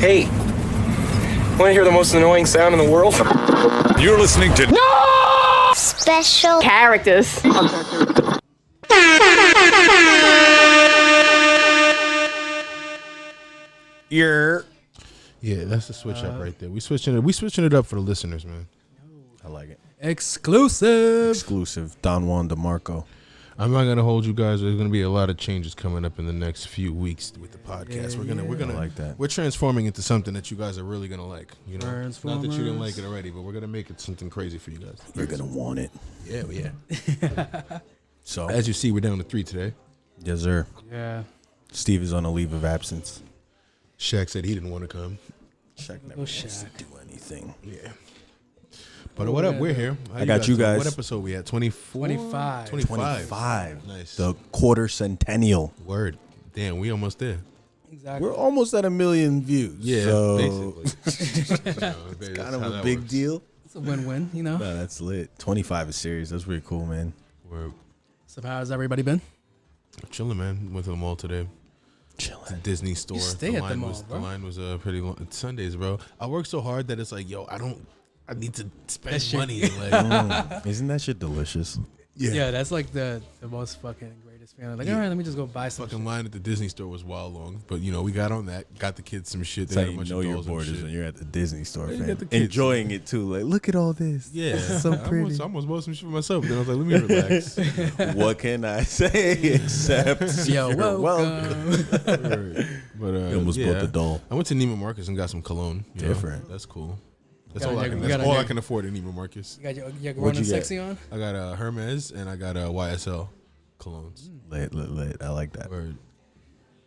Hey, want to hear the most annoying sound in the world? You're listening to Special characters. Yeah, that's the switch up right there. We switching it up for the listeners, man. I like it. Exclusive. Don Juan DeMarco. I'm not gonna hold you guys. There's gonna be a lot of changes coming up in the next few weeks with the podcast. We're gonna I like that. We're transforming into something that you guys are really gonna like. You know, not that you didn't Transformers. like it already, but we're gonna make it something crazy for you guys. You're gonna want it. Yeah. So, As you see, we're down to 3 today. yes, sir. Yeah. Steve is on a leave of absence. Shaq said he didn't want to come. Shaq never wants to do anything. Yeah. But what up? We're here. How I got you guys. What episode we at? 24? 25. 25. Nice. The quarter centennial. Word. Damn, we almost there. Exactly. We're almost at 1 million views. Yeah, so basically. kind of a big deal. It's a win-win, you know. No, that's lit. 25 is serious. That's pretty cool, man. We're So how's everybody been? chilling, man. Went to the mall today. Chilling. Disney store. stay at the mall, bro. The line was pretty long. It's Sundays, bro. I work so hard that it's like, yo, I need to spend shit- money. Like, Isn't that shit delicious? Yeah, that's like the most fucking greatest feeling. Like, all right, let me just go buy some fucking shit. line at the Disney store was wild long, but you know we got on that. Got the kids some shit. That's They how had a you bunch know of you're dolls and bored is shit. when you're at the Disney store, You fam. get the kids. Enjoying it too. Like, look at all this. Yeah, This is so pretty. I almost bought some shit for myself. Then I was like, let me relax. What can I say except Yo, you're welcome. But You almost bought the doll. I went to Neiman Marcus and got some cologne. you know. Different. That's cool. That's Gotta all I check- can. we That's gotta all I check- can afford at Neiman Marcus. You got your What'd Corona you get? sexy on? I got Hermes and I got YSL colognes. Lit. I like that. Word.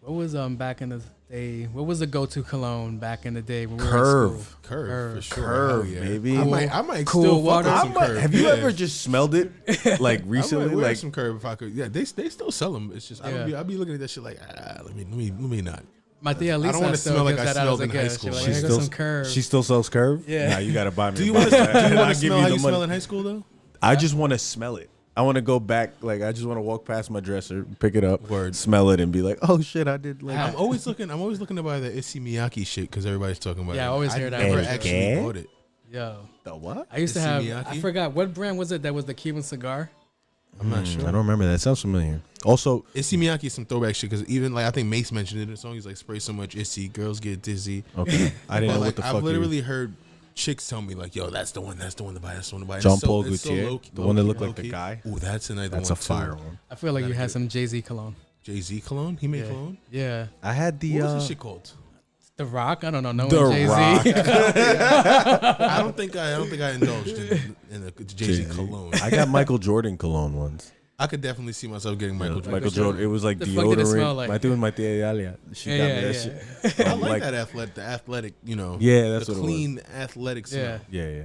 What was back in the day? What was the go-to cologne back in the day when we were in school? Curve. Curve for sure. Curve, Hell yeah. baby. I might Cool still water. fuck with some Curve. Have you Yeah. ever just smelled it like I recently? might wear Like, some Curve if I could. Yeah, they still sell them. It's just Yeah. I'd be looking at that shit like let me not. My tia Lisa don't wanna still smell like gives I that out as smelled a in high gift. school. She She like, here goes some curve. she still sells Curve? Yeah. Nah, you gotta buy me. Do you a want to box of that. And smell I'll give how the you smell money. in high school though? I just want to smell it. I want to go back. Like, I just want to walk past my dresser, pick it up, Word. smell it, and be like, "Oh shit, I did." Like, I'm always looking to buy the Issey Miyake shit because everybody's talking about it. Yeah, I always hear that. never And actually again? bought it. Yo, the what? I used to Issey have. Miyake? I forgot what brand was it that was the Cuban cigar. I'm not sure. I don't remember that. Sounds familiar. Also, Issey Miyake is some throwback shit because even like I think Mace mentioned it in the song. He's like, spray so much Issey, girls get dizzy. okay, I didn't But know like, what the fuck. I've you- literally heard chicks tell me like, yo, that's the one to buy. That's the one to buy. Jean Paul Gaultier, the one that looked like low-key. the guy. Ooh, that's another That's one. a fire one. I feel like you had some Jay-Z cologne. Jay-Z cologne. He made Yeah. cologne. Yeah, I had the. What was this shit called? The Rock. I don't know. No The one Jay-Z. Rock. I don't think I indulged in the Jay-Z cologne. I got Michael Jordan cologne once. I could definitely see myself getting Michael Jordan. Michael Jordan. It was like The fuck did it smell deodorant. like? My dude, my tia Yalia. She got me that shit. I like that athletic, you know. Yeah, that's the what it was. clean athletic smell. Yeah. Yeah.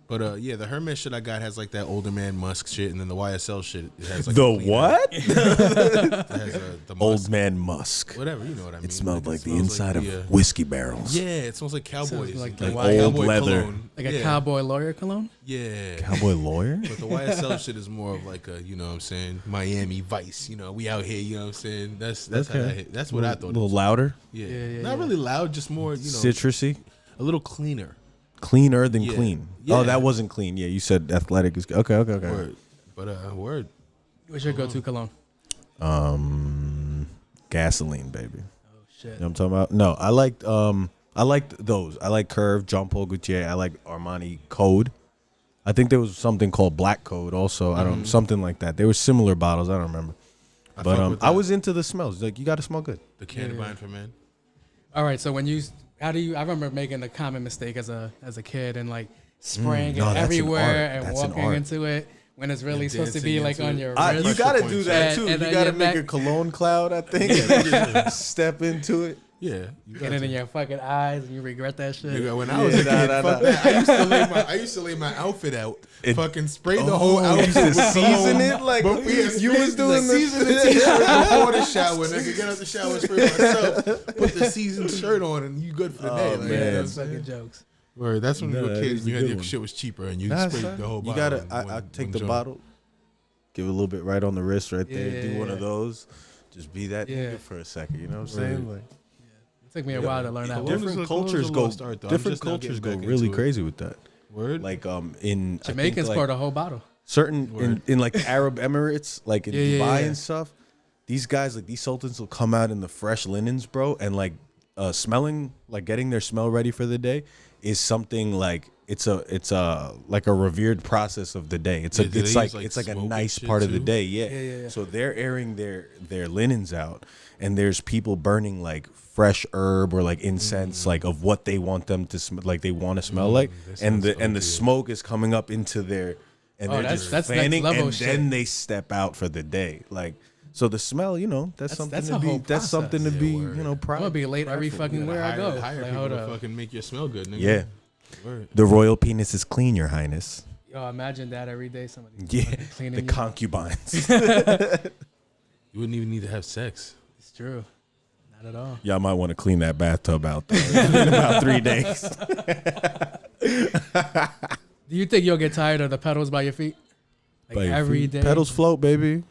But yeah, the Hermes shit I got has like that older man musk shit, and then the YSL shit it has like The a cleaner- what? It has the musk, Old man musk. whatever, you know what I mean. It smelled like the smells inside like of whiskey barrels. yeah, it smells like cowboys, like Like Like old cowboy leather. cologne. Like a Yeah. cowboy lawyer cologne. Yeah, Cowboy lawyer? but the YSL shit is more of like a, you know what I'm saying, Miami Vice. You know, we out here. You know what I'm saying. That's how that hit. That's what I thought. A It little was. louder, Yeah, Not really loud, just more, you know, citrusy, a little cleaner. cleaner than Yeah. clean. Yeah. Oh, that wasn't clean. Yeah, you said athletic is okay. Word, but word. What's your go-to cologne? Gasoline, baby. Oh shit. You know what I'm talking about? No, I liked those. I like Curve, Jean Paul Gaultier. I like Armani Code. I think there was something called Black Code also. I don't something like that. They were similar bottles. I don't remember. I But fuck with I that. was into the smells. Like, you got to smell good. The candy buying for men. All right. So when you, I remember making a common mistake as a kid and like spraying no, it that's an everywhere art. and That's an walking art. into it when it's really And supposed to be dancing like into on it. your You wrist. gotta do that, too. And You then got to your make back- a cologne cloud, I think. Step into it. Yeah, you Get got it to. in your fucking eyes and you regret that shit. Nigga, when I was a kid, fuck that. I used to lay my outfit out. Fucking spray the whole outfit to with season cologne. it like But you was doing season the this. t-shirt before the shower. Nigga, get out the shower, spray myself, put the seasoned shirt on, and you good for the day. Like, man. you know what I'm Those saying? fucking jokes. Word, that's when you Nah, were that kids is and you a had good your one. shit was cheaper and you Nah, sprayed son. the whole You bottle. gotta. I in take one the joint. bottle, give it a little bit right on the wrist, right there. Yeah, Do one of yeah. those. Just be that Yeah. nigga for a second. You know what I'm saying? Like, It took me a while to learn that one. Different cultures go really crazy with that. Word. Like in Jamaicans poured a whole bottle. certain in like the Arab Emirates, like in Dubai yeah. and stuff. These guys, like these sultans, will come out in the fresh linens, bro, and like smelling, like getting their smell ready for the day is something like it's a like a revered process of the day. It's like a nice part of the day. Yeah. So they're airing their linens out, and there's people burning like fresh herb or like incense, like of what they want them to smell, like they want to smell like, and the smoke is coming up into their, and they're just fanning, and then they step out for the day, like. So the smell, you know, that's something to be, you know, proud. I'm gonna be late every fucking where I go. Hire like, people hold to up. fucking make you smell good, nigga. Yeah. Word. The royal penis is clean, Your Highness. Yo, imagine that every day. Somebody. Yeah. Cleaning The you. concubines. You wouldn't even need to have sex. It's true. Not at all. Y'all might want to clean that bathtub out though, in about 3 days. Do you think you'll get tired of the pedals by your feet? Like By your every feet. day. Pedals float, baby.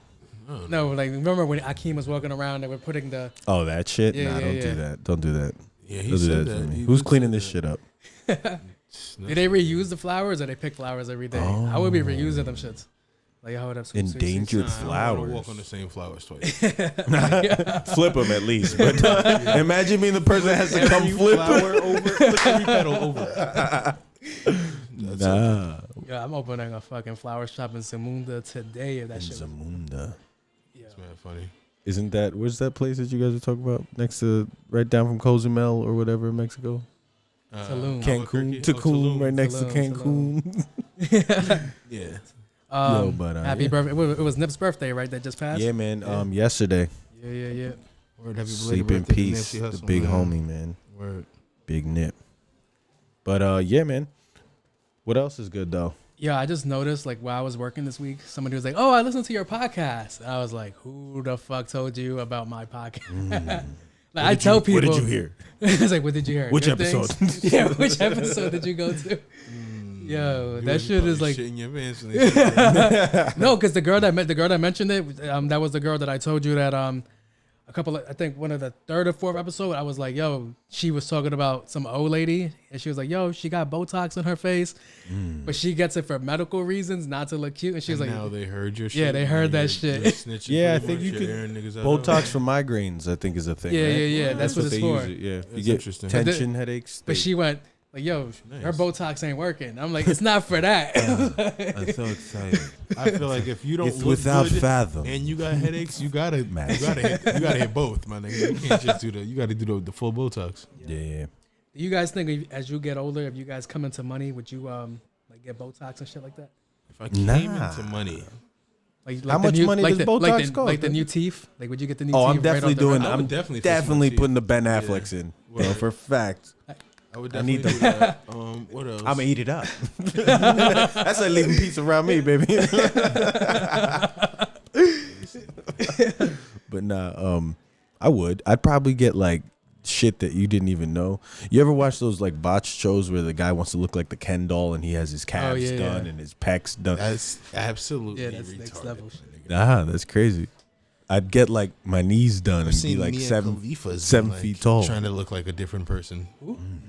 No, like remember when Akeem was walking around, they were putting the. Oh, that shit? Yeah, nah, yeah, don't yeah. do that. Don't do that. Yeah, he Don't do said that for that. me. He Who's did cleaning say this shit up? Do they reuse the flowers or they pick flowers every day? I would be reusing them shits. Like I would have sweet, Endangered sweet, sweet. I don't flowers. wanna walk on the same flowers twice. Flip them at least. But imagine being the person that has to come flip. Flip every petal over. Nah. Yeah, I'm opening a fucking flower shop in Zamunda today. If that shit. Zamunda. It's mad funny. Isn't that, where's that place that you guys are talking about? Next to, right down from Cozumel or whatever in Mexico? Tulum. Cancun. Tulum, right next to Cancun. Yeah. But happy birthday. It was Nip's birthday, right? That just passed? Yeah, man. Yesterday. Yeah. Word, happy Sleep belated in birthday to peace. Nipsey The Hussle, big man. homie, man. Word. Big Nip. But yeah, man. What else is good though? Yeah, I just noticed, like, while I was working this week, somebody was like, "Oh, I listened to your podcast." And I was like, "Who the fuck told you about my podcast?" Like, I tell people, What did you hear? It's like, what did you hear? Which Good episode? things? Yeah, which episode did you go to? Yo, that shit is like, shit in your pants when they say that. no, because the girl that mentioned it, that was the girl that I told you that a couple of, I think one of the third or fourth episode, I was like, yo, she was talking about some old lady, and she was like, yo, she got Botox in her face, but she gets it for medical reasons, not to look cute, and she was like, now they heard your shit. yeah, they heard that You're shit. snitching Yeah, I pretty think much. you You're could. airing niggas out. Botox for migraines, I think, is a thing. Yeah, right? yeah, that's what it's they for. use it. Yeah, That's you get interesting. tension headaches. But she went like, yo, her Nice. Botox ain't working. I'm like, it's not for that. I'm so excited. I feel like if you don't It's look without good fathom. and you got headaches, you gotta hit both, my nigga. You can't just do you gotta do the full Botox. Yeah. Do you guys think as you get older, if you guys come into money, would you like get Botox and shit like that? If I came Nah. into money, Like How the much new, money like does the, Botox like the, cost, Like the man? new teeth? Like would you get the new Oh, teeth? I'm definitely right off the doing. rip? I would I'm definitely fix my definitely teeth. putting the Ben Affleck's in. You know, Word. for a fact. I would I need definitely do that. What else? I'm gonna eat it up. That's like leaving pizza around me, baby. But nah, I would. I'd probably get like shit that you didn't even know. You ever watch those like botched shows where the guy wants to look like the Ken doll and he has his calves yeah, done yeah. and his pecs done? That's absolutely Yeah, that's retarded. next level shit. That's crazy. I'd get like my knees done and be Seen like Mia 7 Khalifa's feet tall. trying to look like a different person.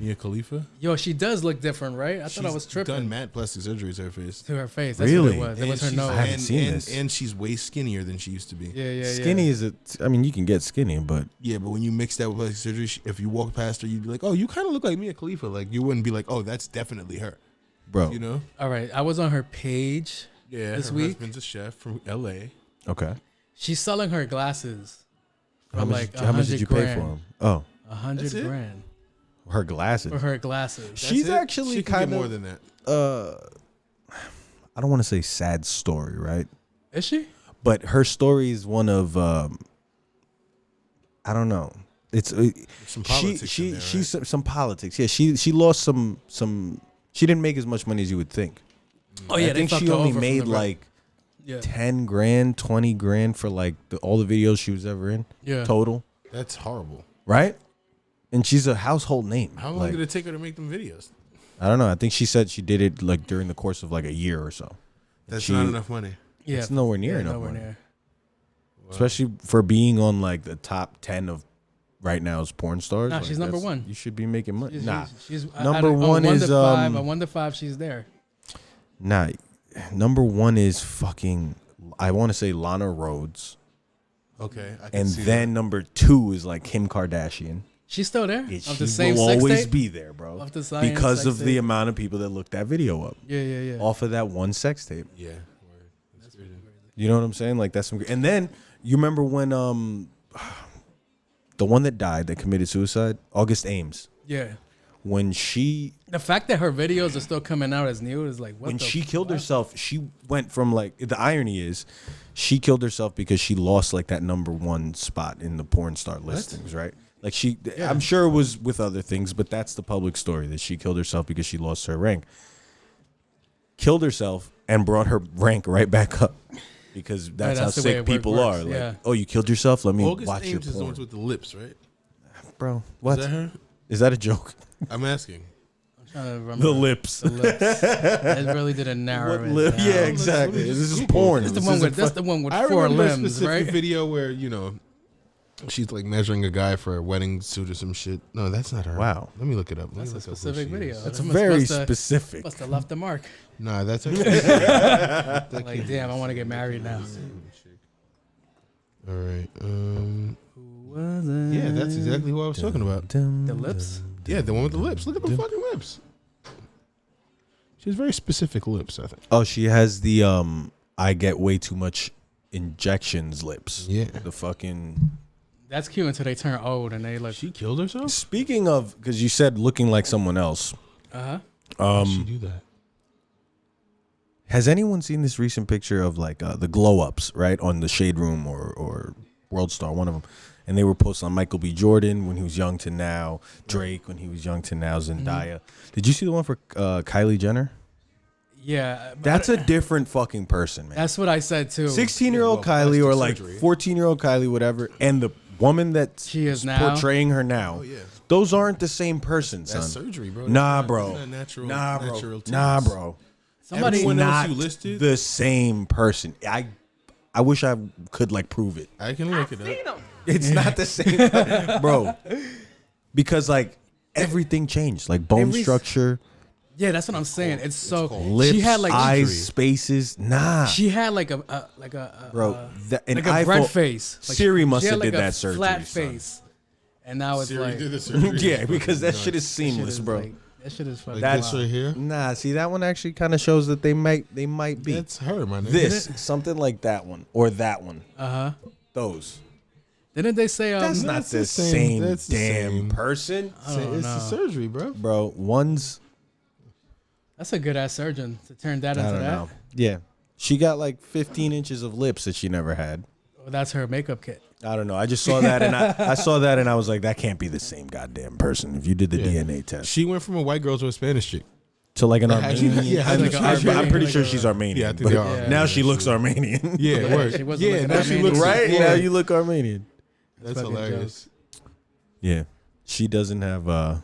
Mia Khalifa. Yo, she does look different, right? I thought I was tripping. Done mad plastic surgery to her face. To her face. That's Really? what it was. It was her she's- nose. I haven't seen this. And she's way skinnier than she used to be. Yeah. Skinny is I mean, you can get skinny, but Yeah, but when you mix that with plastic surgery, if you walk past her, you'd be like, "Oh, you kind of look like Mia Khalifa." Like you wouldn't be like, "Oh, that's definitely her." bro. You know? All right, I was on her page. Yeah. This her week? husband's a chef from L.A. Okay. She's selling her glasses for How much, like how much did you pay $100,000. for them? Oh, 100 That's it? grand her glasses. for her glasses. She's That's it? actually she can kind get more of than that. I don't want to say sad story, right? Is she? But her story is one of I don't know. It's Some politics she in there, she's right? some politics. Yeah, she lost some. She didn't make as much money as you would think. Oh yeah, I think they she fucked her only over from made the rip. like yeah. 10 grand, 20 grand for like all the videos she was ever in Yeah. total, That's horrible. right? And she's a household name. How long Like, did it take her to make them videos? I don't know. I think she said she did it like during the course of like a year or so. That's She- not enough money. Yeah, It's nowhere near enough nowhere money. near. Especially for being on like the top 10 of right now is porn stars. Nah, she's number that's- one. You should be making money. She's Number one on is, 1 to 5. She's there. Nah, number one is fucking. I want to say Lana Rhodes, Okay. I can and see then number 2 is like Kim Kardashian. She's still there. She Of the same will sex always tape? be there, bro, Of the science because sex of the tape? amount of people that looked that video up Yeah. off of that one sex tape. Yeah. Word. That's crazy. You know what I'm saying? Like that's some. And then you remember when the one that died that committed suicide, August Ames, Yeah. when she The fact that her videos are still coming out as new is like, what when the she killed fuck? herself, she went from like the irony is she killed herself because she lost like that number 1 spot in the porn star listings, right? Like I'm sure it was with other things, but that's the public story that she killed herself because she lost her rank. Killed herself and brought her rank right back up because that's how that's the way sick it people works, are. Like, yeah. oh, you killed yourself? Let me August watch your Ames is the porn, ones with the lips, right? bro. What Is that her? is that a joke? I'm asking. I'm trying to remember The lips. The lips. It really didn't narrow What it lip? down. Yeah, exactly. let me This is Google. porn. That's the This one isn't with that's the one with I 4 remember a limbs, specific right? video where she's like measuring a guy for a wedding suit or some shit. No, that's not her. Wow. Let me look it up. That's a specific video. That's Must- very must have- specific. Must have left the mark. Nah, that's actually. Like, damn, I want to get married now. All right. Was it? Yeah, that's exactly who I was talking about. The lips. Yeah, the one with the lips. Look at the fucking lips. She has very specific lips, I think. Oh, she has the I get way too much injections lips. Yeah. The fucking. That's cute until they turn old and they look. She killed herself? Speaking of, because you said looking like someone else. How'd she do that? Has anyone seen this recent picture of like the glow ups, right, on the Shade Room or World Star, one of them, and they were posted on Michael B. Jordan when he was young to now, Drake when he was young to now, Zendaya. Did you see the one for Kylie Jenner? Yeah, but That's a different fucking person, man. that's what I said too. 16-year-old well, Kylie or plastic like surgery. 14-year-old Kylie, whatever, and the woman that She is now? portraying her now. Oh, yeah. Those aren't the same person, son. That's surgery, bro. Nah, That's bro. not natural, Nah, bro. natural Nah, tints. bro. Somebody Everyone else Not you listed? the same person. I wish I could like prove it. I can look it up. It's not the same, bro. Because like everything changed, like bone Every- structure, Yeah, that's what I'm saying. It's so. lips, She had like eyes, injury. spaces. Nah, She had like a bro. An like a iPhone, bread face. Like Siri she must had have like did a that surgery. Flat son. face, and now it's like the surgery. Yeah, because that shit is shit seamless, is bro. like- that shit is fucking. Like That's this right here. Nah, see that one actually kind of shows that they might be That's her, my nigga. this something like that one or that one. Those. Didn't they say That's not that's the the same, same- that's the damn same. person, It's the surgery, bro. bro. One's that's a good ass surgeon to turn that I into don't that? know. Yeah, she got like 15 inches of lips that she never had. Well, that's her makeup kit. I don't know. I just saw that and I saw that and I was like, that can't be the same goddamn person. If you did the DNA test She went from a white girl to a Spanish chick. to like an Actually, Armenian, yeah, I'm, like an I'm Armenian, pretty like sure a- she's Armenian. Yeah, I think but they are. Yeah. now she looks Armenian. Yeah, Yeah, word. she wasn't Yeah, looking now she Armenian. looks right yeah. now you look Armenian. That's fucking hilarious. Yeah, she doesn't have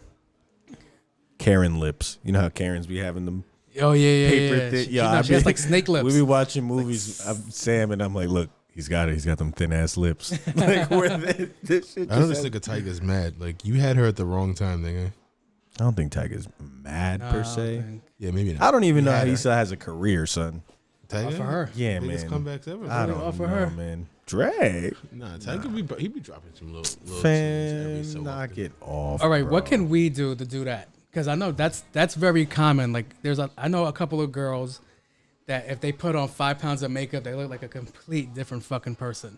Karen lips. You know how Karens be having them Oh yeah, paper yeah. thin. She, no, she has like snake lips. We be watching movies. Sam and I'm like, look, he's got it. He's got them thin ass lips. Like where this shit. I know just this nigga Tyga's mad. Like you had her at the wrong time, nigga. I don't think Tiger's mad No, I per don't se. think. Yeah, maybe not. I don't even know You how had he her. still has a career, son. Tyga? Not for her. Yeah, Biggest man. comebacks ever. I bro. don't All for know, her. man. Drag. Nah, Tyga he be dropping some little tunes every Fan, so knock often. it off. All right, what bro. can we do to do that? Because I know that's very common. Like I know a couple of girls that if they put on 5 pounds of makeup, they look like a complete different fucking person.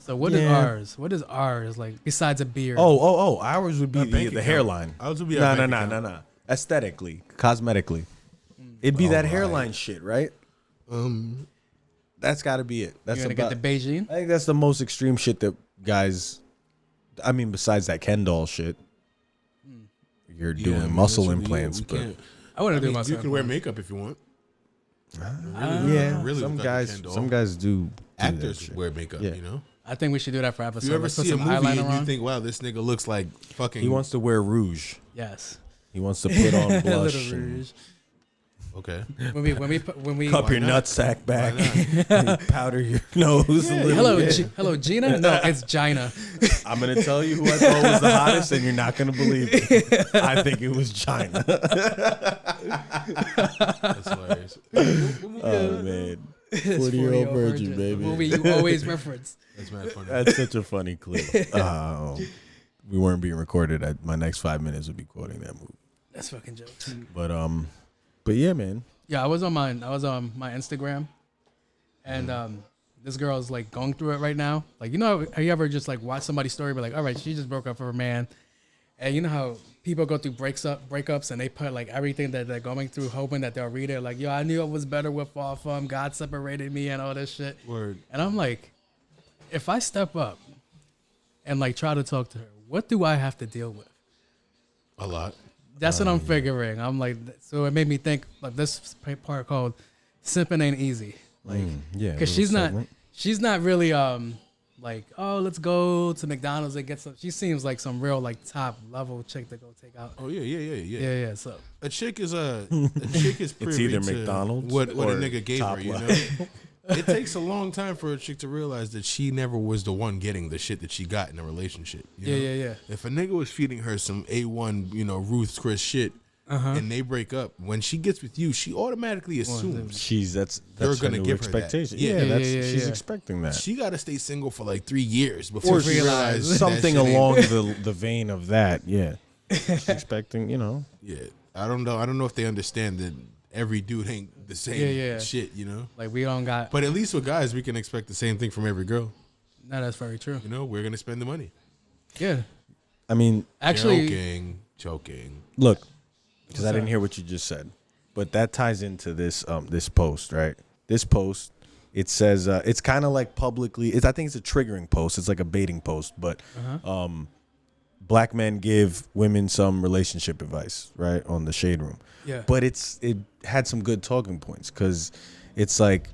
So what is Yeah. ours? What is ours like besides a beard? Oh, ours would be bank the account. hairline. Ours would be no, our no, bank no, account. no, no. Aesthetically, cosmetically. It'd be that hairline shit, right? That's got to be it. That's you're gonna about, get the Beijing. I think that's the most extreme shit that guys. I mean, besides that Ken doll shit, you're Yeah, I doing mean, muscle that's what implants, we but can't- I want to I do mean, myself. you can wear makeup if you want. yeah, really some look like a guys, Ken doll. some guys do that Actors shit. wear makeup, Yeah. you know. I think we should do that for episode. If you ever Let's put see a some movie eyeliner and you on. think, "Wow, this nigga looks like fucking," He wants to wear rouge. Yes. He wants to put on A blush. little and- rouge. Okay. When we Cup your nutsack back, and powder your nose a little hello bit. hello Gina. No, it's Gina. I'm gonna tell you who I thought was the hottest, and you're not gonna believe it. I think it was China. That's hilarious. Oh man, 40-year-old virgin, The baby. movie you always reference. That's mad funny. That's such a funny clip. We weren't being recorded. My next 5 minutes would be quoting that movie. That's fucking jokes. But yeah, man. Yeah, I was on my Instagram, and this girl's like going through it right now. Like, you know, have you ever just like watch somebody's story, be like, all right, she just broke up with her man, and you know how people go through breakups, and they put like everything that they're going through, hoping that they'll read it. Like, yo, I knew it was better with all from God separated me and all this shit. Word. And I'm like, if I step up and like try to talk to her, what do I have to deal with? A lot. That's what I'm figuring. I'm like, so it made me think like this part called "Simping Ain't Easy." Like, Yeah, because she's not really like, oh, let's go to McDonald's and get some. She seems like some real like top level chick to go take out. Oh yeah. So A chick is privy It's either to McDonald's what a or nigga gave her. top You know, it takes a long time for a chick to realize that she never was the one getting the shit that she got in a relationship. You know? Yeah. If a nigga was feeding her some A1, you know, Ruth's Chris shit, and they break up, when she gets with you, she automatically assumes That's you're her gonna new give her that. expectation. Yeah. She's expecting that. she got to stay single for like 3 years before Or she she realizes that something shit ain't- along the vein of that. Yeah, she's expecting. You know. Yeah, I don't know if they understand that every dude ain't the same shit. You know. like we don't got. But at least with guys, we can expect the same thing from every girl. No, that's very true. You know, we're gonna spend the money. Yeah, I mean, actually, Choking. look, because I didn't hear what you just said, but that ties into this this post, right? This post, it says it's kind of like publicly. I think it's a triggering post. It's like a baiting post, but black men give women some relationship advice, right, on the Shade Room. Yeah. But it had some good talking points because it's like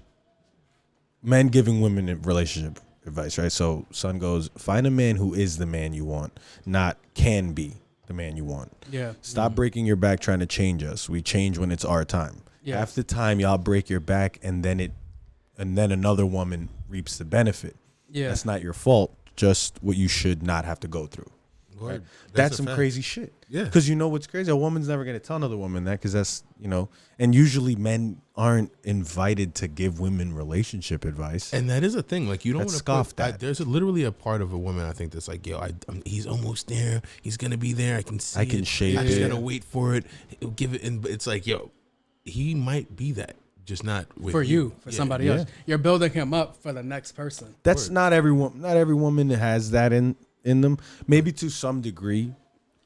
men giving women relationship advice, right? So son goes, find a man who is the man you want, not can be the man you want. Yeah. Stop breaking your back trying to change us. We change when it's our time. Yeah. Half the time y'all break your back and then another woman reaps the benefit. Yeah. That's not your fault. Just what you should not have to go through. Right? That's some crazy shit. Yeah. Because you know what's crazy? A woman's never going to tell another woman that because that's, you know, and usually men aren't invited to give women relationship advice. And that is a thing. Like, you don't want to scoff that. There's literally a part of a woman, I think, that's like, yo, he's almost there. He's going to be there. I can see I can it. shape I just it. got to wait for it. He'll give it. And it's like, yo, he might be that. Just not with for you, for Yeah. somebody else. You're building him up for the next person. That's not everyone. Not every woman has that in them. Maybe to some degree,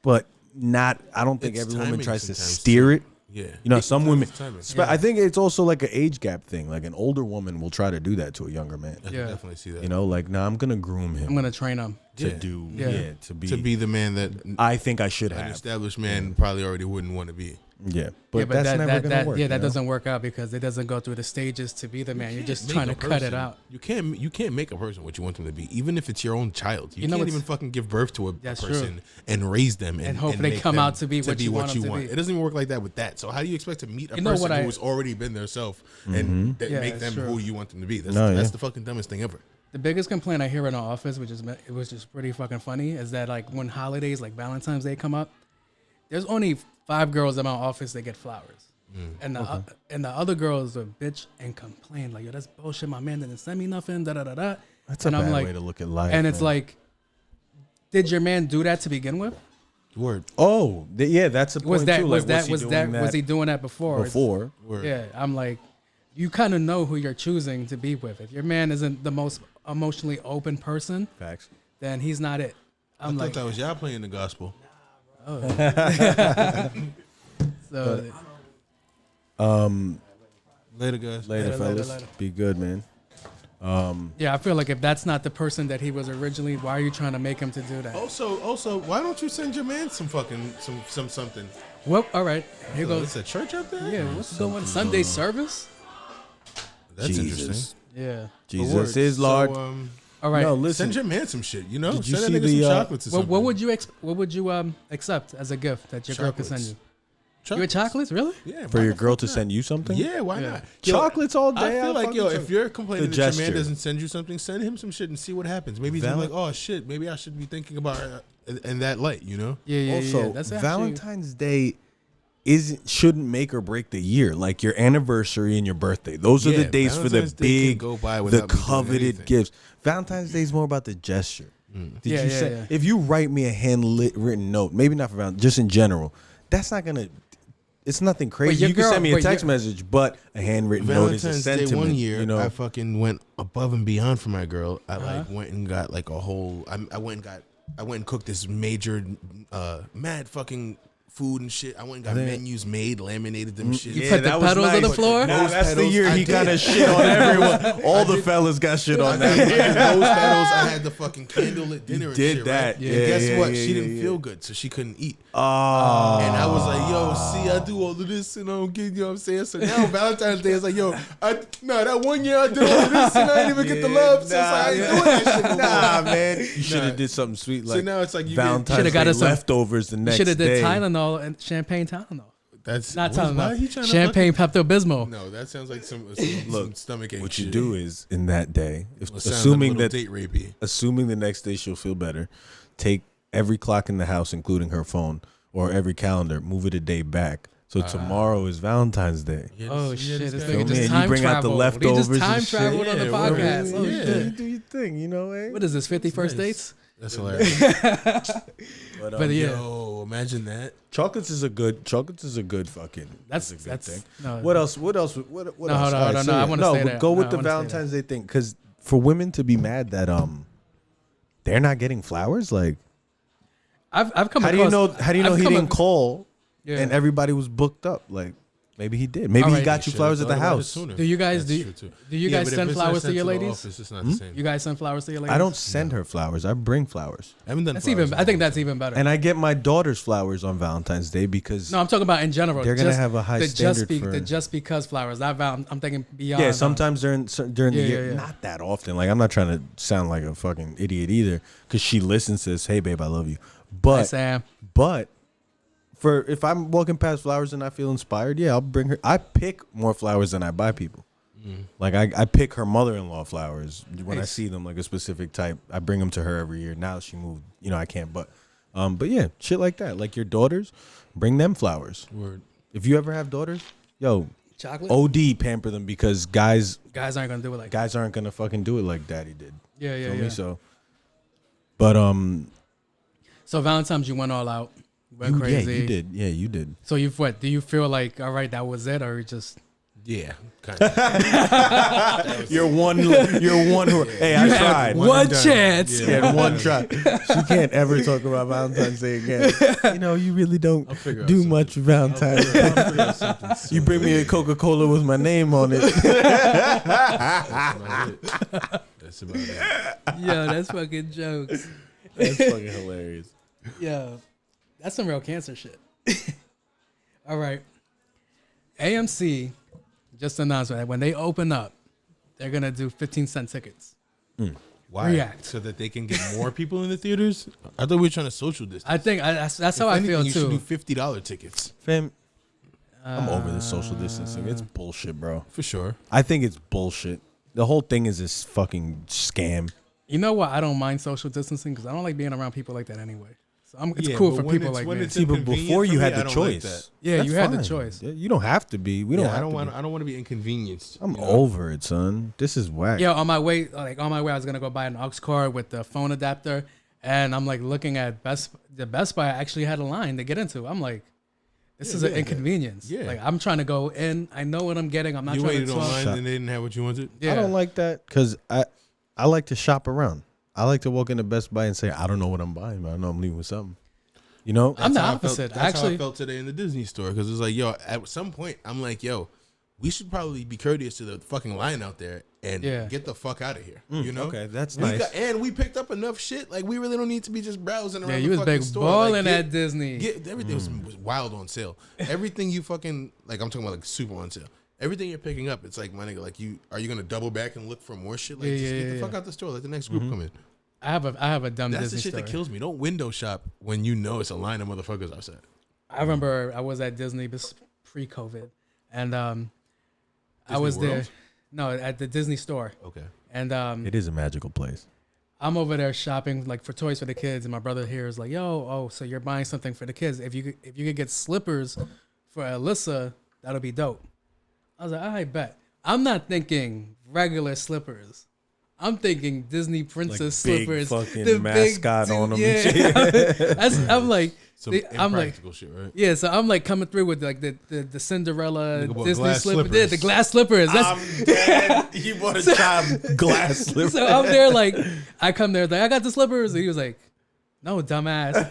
but not. I don't think It's every woman timing trying to sometimes, steer too. it. Yeah. You know, some women. timing. I think it's also like an age gap thing. Like an older woman will try to do that to a younger man. I can definitely see that. You know, like, nah, I'm gonna groom him I'm gonna train him. to Yeah. do. Yeah. To to be the man that I think I should an have. established man probably already wouldn't want to be. Yeah, but that's never gonna work. that you know? doesn't work out because it doesn't go through the stages to be the man. You're just Make trying a to cut it person- out. You can't make a person what you want them to be, even if it's your own child. You, You know can't what's- even fucking give birth to a That's person true. and raise them and hope they make come them out to be what you want them to be. It doesn't even work like that with that. So how do you expect to meet a You know person what who's already been their self and Yeah, make it's them true. who you want them to be? That's, No, that's yeah. the fucking dumbest thing ever. The biggest complaint I hear in our office, which is pretty fucking funny, is that like when holidays like Valentine's Day come up, there's only 5 girls in my office that get flowers. And the other girls are bitch and complain like, yo, that's bullshit. My man didn't send me nothing. Da da da da. That's a bad way to look at life. And it's man. like, did your man do that to begin with? Word. oh, yeah, that's a point Was that too. was Like, that was he doing that before? before? Word. Yeah, I'm like, you kind of know who you're choosing to be with. If your man isn't the most emotionally open person, Facts. then he's not it. I I'm thought like, that was y'all playing the gospel. so Later, guys. Later, fellas. later. Be good, man. yeah, I feel like if that's not the person that he was originally, why are you trying to make him to do that? Also, why don't you send your man some fucking some something? Well, all right, here Oh, goes. it's a church out there. Yeah, what's going Sunday service? That's Jesus. interesting. Yeah. Jesus is Lord. So, All right. no, listen. send your man some shit. You know, Did you send see that nigga some the, chocolates or something. What would you accept as a gift that your girl could send you? You with chocolates? Really? Yeah. For why your the girl fuck to not? send you something? Yeah, why Yeah. not? Chocolates all day. I feel like, fucking if you're complaining The that your man gesture. doesn't send you something, send him some shit and see what happens. Maybe he's gonna be like, oh shit, maybe I should be thinking about it in that light, you know? Yeah. Also, That's actually, Valentine's Day shouldn't make or break the year. Like your anniversary and your birthday. Those are the Yeah, days for the Valentine's Day can big, go by the without me doing coveted anything. gifts. Valentine's Day is more about the gesture. Did Yeah, you yeah, say yeah. if you write me a written note, maybe not for Valentine's, just in general, that's not gonna. It's nothing crazy. your You can girl- send me a but text your- message, but a handwritten note is a Valentine's Day sentiment. one year, you know, I fucking went above and beyond for my girl. I like went and got like a whole. I went and cooked this major, mad fucking food and shit. I went and got menus made, laminated them shit. You put the petals on the floor? Nah, that's the petals, year I he did. kind of shit on everyone. All the fellas got shit on that. I did rose petals. I had the fucking candlelit dinner. And did shit, that. Right? Yeah, and guess yeah, what? yeah, She yeah, didn't yeah. feel good, so she couldn't eat. Oh, And I was like, yo, see, I do all of this and I don't get, you know what I'm saying? So now Valentine's Day is like, yo, that one year I did all of this and I didn't even get the love. So it's like, I ain't doing that shit no more. nah, man. You should have did something sweet like So now it's like you Valentine's Shoulda got Day us some- leftovers the You next should have did day. Tylenol and champagne Tylenol. That's Not why Tylenol. he trying to Champagne Pepto Bismol. No, that sounds like some Look, stomach ache. What you shit. do is in that day, if, It sounds assuming like a that little date rapey. assuming the next day she'll feel better, take every clock in the house, including her phone, or every calendar, move it a day back. So tomorrow is Valentine's Day. Oh shit! This Feel nigga me? just And you time bring out the traveled. He leftovers just time and shit. traveled on the Yeah, podcast. Oh yeah. shit! You do your thing, you know, eh? What is this? 50 first dates? That's hilarious. But yeah, Yo, imagine that. Chocolates is a good fucking. That's a good that's thing. no. What else? What else? What else? hold on, All hold on, so no, I yeah. wanna no, say but that. go No, with I the wanna say Valentine's Day thing, because for women to be mad that they're not getting flowers, like I've come how across. do you know? How do you know I've he come didn't ac- call Yeah. and everybody was booked up? Like maybe he did. Maybe All he right. got you flowers at the house. Do you guys do you guys send flowers to your ladies? It's not the same. You guys send flowers to your ladies? I don't send her flowers. I bring flowers, I haven't done That's flowers even. in I think a long that's time. even better. and I get my daughters flowers on Valentine's Day because No, I'm talking about in general. They're gonna have a high standard for- the just because flowers. I'm thinking beyond. yeah, sometimes during the Yeah, year, yeah, yeah. not that often. Like I'm not trying to sound like a fucking idiot either, because she listens to this. Hey, babe, I love you. Hi, But Sam. for if I'm walking past flowers and I feel inspired, yeah, I'll bring her. I pick more flowers than I buy people. Like I pick her mother-in-law flowers when I Nice. see them, like a specific type. I bring them to her every year. Now she moved, I can't. But yeah, shit like that. Like your daughters, bring them flowers. Word. If you ever have daughters, yo, Chocolate. OD pamper them, because guys Guys aren't gonna do it like. aren't gonna fucking do it like daddy did. Yeah, yeah, Feel yeah. me? So, but So Valentine's, you went all out, went yeah, crazy. you did. Yeah, you did. So you what? Do you feel like all right? That was it, or you just? Yeah, kind of. You're one. Hey, I tried. One and done. chance. She had one try. She can't ever talk about Valentine's Day again. You really don't figure out do something. much for Valentine's Day. You bring me a Coca-Cola with my name on it. That's about it. Yeah, that's fucking jokes. That's fucking hilarious. Yeah, that's some real cancer shit. All right, AMC just announced that when they open up, they're gonna do 15-cent tickets. Why? React. So that they can get more people in the theaters? I thought we were trying to social distance. I think that's how I feel you should too. do $50 tickets. Fam, I'm over this social distancing. It's bullshit, bro. For sure. I think it's bullshit. The whole thing is this fucking scam. You know what? I don't mind social distancing because I don't like being around people like that anyway. So it's Yeah, cool but for when people it's- like when me. it's See, but inconvenient before for you me, had I the don't choice. like that. Yeah, That's you had the fine. choice. Yeah, you don't have to be. We don't. Yeah, have I don't to want. be. I don't want to be inconvenienced. I'm you know? over it, son. This is whack. Yeah, on my way, I was gonna go buy an aux cord with the phone adapter, and I'm like looking at the Best Buy actually had a line to get into. I'm like, this is an inconvenience. Yeah. Like I'm trying to go in. I know what I'm getting. I'm not You trying waited to online talk. and they didn't have what you wanted. Yeah. I don't like that because I like to shop around. I like to walk into Best Buy and say, I don't know what I'm buying, but I know I'm leaving with something. You know? I'm the That's how I felt- opposite. That's how Actually, I felt today in the Disney store because it's like, yo, at some point, I'm like, yo, we should probably be courteous to the fucking line out there and get the fuck out of here. You know? Okay, that's We nice. and we picked up enough shit. Like, we really don't need to be just browsing around yeah, the you was fucking big store. balling Like, at Disney. everything was wild on sale. Everything you fucking, like, I'm talking about, like, super on sale. Everything you're picking up, it's like, my nigga, like, are you going to double back and look for more shit? Like, Yeah, just yeah, get the yeah, fuck out the store. Let the next group come in. I have a dumb That's Disney the shit story. that kills me. Don't window shop when you know it's a line of motherfuckers outside. I remember I was at Disney pre-COVID, and I was World? there. No, at the Disney store. Okay. And It is a magical place. I'm over there shopping like for toys for the kids, and my brother here is like, "Yo, so you're buying something for the kids? If you could get slippers for Alyssa, that'll be dope." I was like, "I bet." I'm not thinking regular slippers. I'm thinking Disney princess Like big slippers, fucking mascot on them. Yeah, And shit. I'm like, Some I'm like, impractical shit, right? yeah. So I'm like coming through with like the Cinderella Nigga bought Disney glass slippers. Yeah, the slippers. glass slippers. That's, I'm dead. He bought a child glass slipper. so I'm there like, I come there like, I got the slippers, and he was like, "No, dumbass."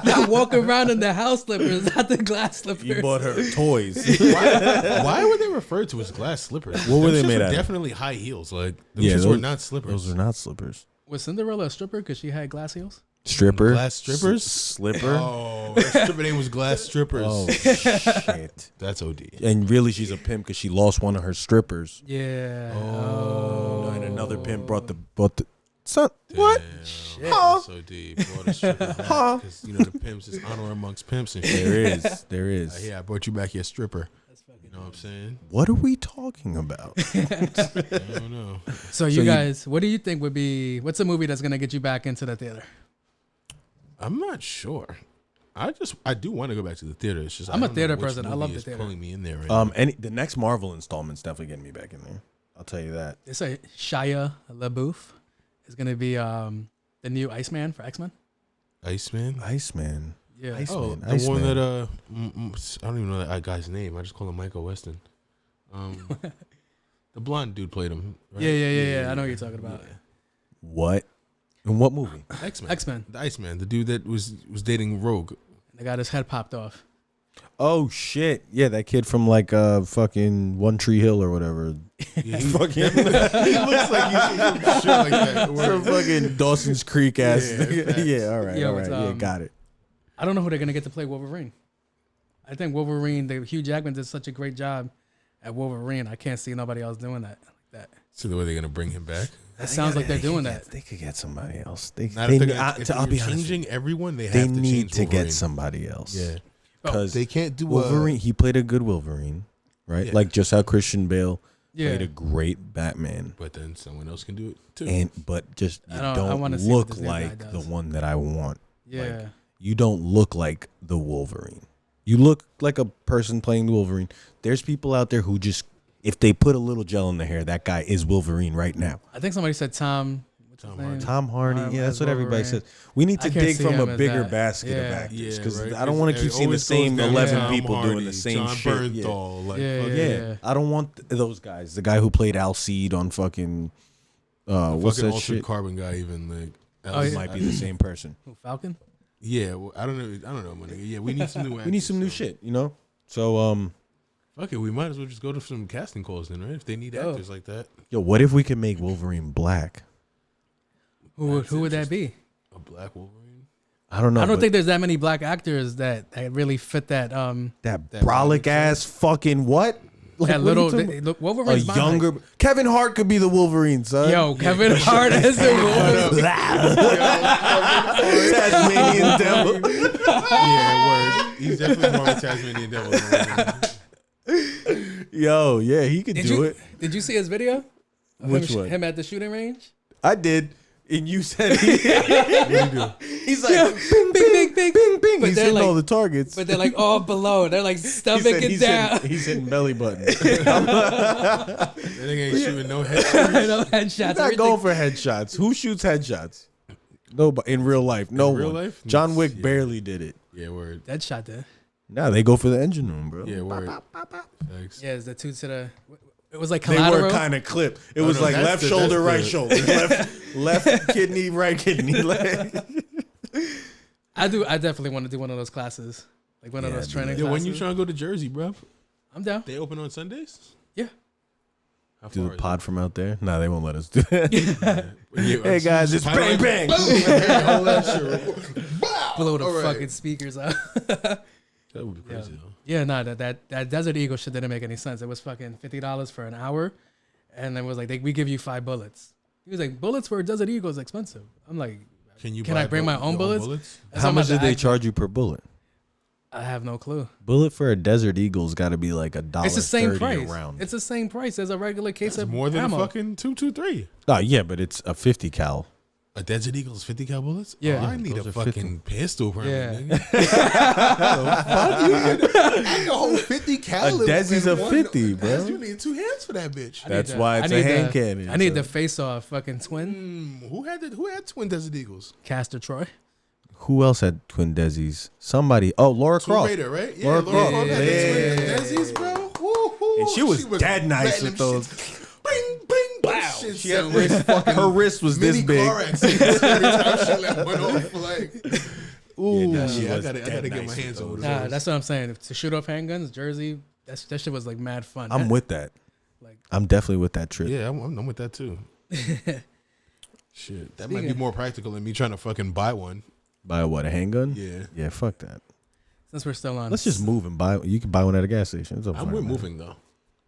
They walk around in the house slippers, not the glass slippers. You bought her toys. Why were they referred to as glass slippers? What were Them they shits made were out of? Definitely high heels. Like them shits were not slippers. Those are not slippers. Was Cinderella a stripper because she had glass heels? Stripper. Glass strippers? Slipper. Oh, her stripper name was Glass Strippers. Oh shit. That's OD. And really, she's a pimp because she lost one of her strippers. Yeah. And another pimp brought the son. What? Damn, that's OD. Brought a stripper back, 'cause, you know, the pimps is honor amongst pimps and shit. There is. There is. Yeah, I brought you back your stripper. You know what I'm saying? What are we talking about? I don't know. So you guys, what do you think would be? What's a movie that's gonna get you back into the theater? I'm not sure. I do want to go back to the theater. It's just I'm I a don't theater know which person. I movie love the is theater. pulling me in there right now. The next Marvel installment's definitely getting me back in there. I'll tell you that. It's a Shia LaBeouf is gonna be the new Iceman for X-Men. Iceman. Iceman. Yeah. Iceman. Oh, the Iceman. one that I don't even know that guy's name. I just call him Michael Weston. The blonde dude played him. Right? Yeah. I know what you're talking about. What? In what movie? X-Men. X-Men. The Iceman. The dude that was dating Rogue. They got his head popped off. Oh shit! Yeah, that kid from like fucking One Tree Hill or whatever. Yeah, Fucking he looks like he's some shit like that. some fucking Dawson's Creek ass. Yeah, nigga. facts. Yeah, all right, Yo, all right. it's, Yeah, got it. I don't know who they're gonna get to play Wolverine. I think Wolverine, Hugh Jackman did such a great job at Wolverine. I can't see nobody else doing that like that. So the way they're gonna bring him back? It sounds like they're doing that. They could get somebody else. They, Not they if they're gonna, if I'll they're be honest. changing everyone. They They have to need change to Wolverine. get somebody else. Yeah, because they can't do Wolverine. He played a good Wolverine, right? Yeah. Like just how Christian Bale Yeah. played a great Batman. But then someone else can do it too. But just you I don't wanna see what look this new guy like the does. one that I want. Yeah. Like, you don't look like the Wolverine. You look like a person playing the Wolverine. There's people out there who just, if they put a little gel in their hair, that guy is Wolverine right now. I think somebody said Tom. What's his name? Tom Hardy, yeah, that's as what everybody Wolverine. says. We need to I can't dig see from him a as bigger that. basket of Yeah. actors because right. I don't want to keep seeing the same 11 people doing the same John shit. Yeah. Bernthal, like, Yeah, fucking- Yeah, I don't want those guys. The guy who played Alcide on fucking what's fucking that Altered shit? Carbon guy, even like. Oh, yeah. Might be the same person. Who, Falcon? Yeah, well, I don't know, my nigga. Yeah, we need some new. We need actors, some new so. shit, you know. So Fuck it, we might as well just go to some casting calls then, right? If they need actors like that. yo, what if we could make Wolverine black? Who would that be? A black Wolverine. I don't know. I don't but think there's that many black actors that really fit that. that that brolic ass fucking what? Like, That what are you little talking about? look, A Wolverine's my height. younger Kevin Hart could be the Wolverine, son. Yo, Kevin Hart as the Wolverine. Tasmanian devil. Yeah, word. He's definitely more of a Tasmanian devil. Than Yo, yeah, he could Did do you it. did you see his video? Of Which him, one? Him at the shooting range. I did. And you said he's like Yeah, bing, bing, bing, bing, bing. But He's they're hitting like- all the targets. But they're like all below. They're like stomach it down. He's hitting belly button. that nigga ain't shooting no head. No headshots. Not everything. going for headshots. Who shoots headshots? Nobody in real life. No real one. life? John Wick Yeah. barely did it. Yeah, word. Headshot there. Nah, they go for the engine room, bro. Yeah, word. Thanks. Yeah, it's the two to the. It was like They collateral. were kind of clipped. It Oh, was no, like that's left the- shoulder, that's right the- shoulder, left kidney, right kidney. I definitely want to do one of those classes, like one of Yeah, those dude. training Yo, classes. when you trying to go to Jersey, bro? I'm down. They open on Sundays? Yeah. How Do far the is pod from out there? Nah, they won't let us do it. it? Hey guys, it's bang bang. All that shit. Blow the All right. fucking speakers out. That would be crazy, though. Yeah, no, that Desert Eagle shit didn't make any sense. It was fucking $50 for an hour, and it was like we give you 5 bullets. He was like, bullets for a Desert Eagle is expensive. I'm like, Can I bring my own your bullets? That's How what I'm much about did to they ask charge you per bullet? I have no clue. Bullet for a Desert Eagle's got to be like $1.30 It's the same price. round. It's the same price as a regular case of More than ammo. a fucking 223. Oh yeah, but it's a 50 cal. A Desert Eagle's 50 cal bullets? Yeah. Oh, I need Those a are fucking pistol permit, Yeah. nigga. I can hold 50 cal. A Desi's in a one- 50, bro. You need 2 hands for that bitch. That's the- why I it's a need hand the- cannon. I need so- the face-off fucking twin. Who had twin Desert Eagles? Castor Troy. Who else had twin Desis? Somebody. Oh, Laura Tomb Croft. Raider, right? Yeah, Laura Laura Croft. Croft had Yeah. the twin Desis, bro. Woo-hoo. And she was dead nice letting with them those. shits- Bing, bing, wow. Shit She had sound wrist- like fucking her wrist was this mini big. car accidents every time she let one off. Like, ooh, nah, she I was gotta dead get my nice hands with on those. those. Nah, that's what I'm saying. To shoot off handguns, Jersey, that shit was like mad fun. I'm with that. Like- I'm definitely with that trip. Yeah, I'm with that too. Shit, that might be Speaking- more practical than me trying to fucking buy one. Buy what, a handgun? Yeah. Yeah, fuck that. Since we're still on, Let's just move and buy. You can buy one at a gas station. It's I'm fine, with man. moving though.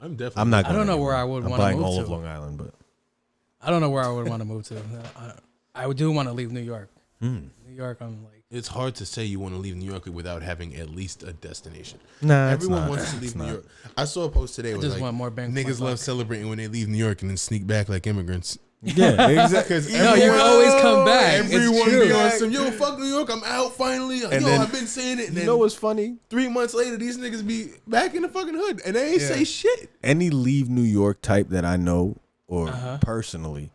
I'm definitely. I'm not. I don't going know anywhere. where I would I'm wanna buying move all of to. Long Island, but I don't know where I would want to move to. I do want to leave New York. Hmm. New York, I'm like, It's hard to say you want to leave New York without having at least a destination. nah, Everyone wants to leave New York. I saw a post today. I Where just like, want more bang for my niggas love buck. celebrating when they leave New York and then sneak back like immigrants. Yeah, exactly. No, you can always come back. It's Everyone true. be on some, yo, fuck New York, I'm out finally. And yo, then- I've been saying it. And You then know what's funny? 3 months later, these niggas be back in the fucking hood and they ain't say shit. Any leave New York type that I know or personally,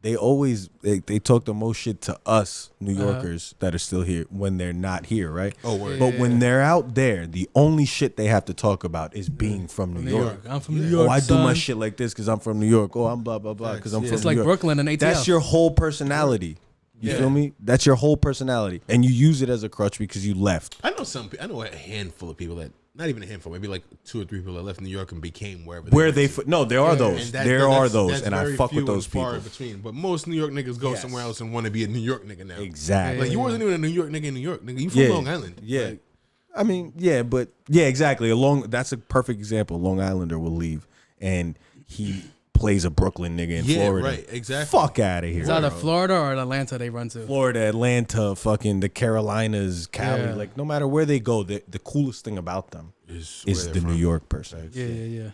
they always they talk the most shit to us New Yorkers that are still here when they're not here, right? Oh, word. But when they're out there, the only shit they have to talk about is being from New York. I'm from New York. Oh, I do my son. shit like this because I'm from New York. Oh, I'm blah blah blah because I'm from It's New like York. Brooklyn and ATL. That's your whole personality. You feel me? That's your whole personality, and you use it as a crutch because you left. I know a handful of people that, not even a handful, maybe like 2 or 3 people that left New York and became wherever Where went they to. no, there are And those. that- There that's- are those, that's and I very fuck few with those and far people. in between. But most New York niggas go somewhere else and want to be a New York nigga now. Exactly. Like you wasn't even a New York nigga in New York, nigga. You from Long Island. Yeah. Like, I mean, yeah, but yeah, exactly. That's a perfect example. A Long Islander will leave and he plays a Brooklyn nigga in yeah, Florida. right, exactly. Fuck out of here. It's either bro. Florida or Atlanta they run to. Florida, Atlanta, fucking the Carolinas, Cali. Yeah. Like no matter where they go, the coolest thing about them Is is where the they're New from. York person. Yeah.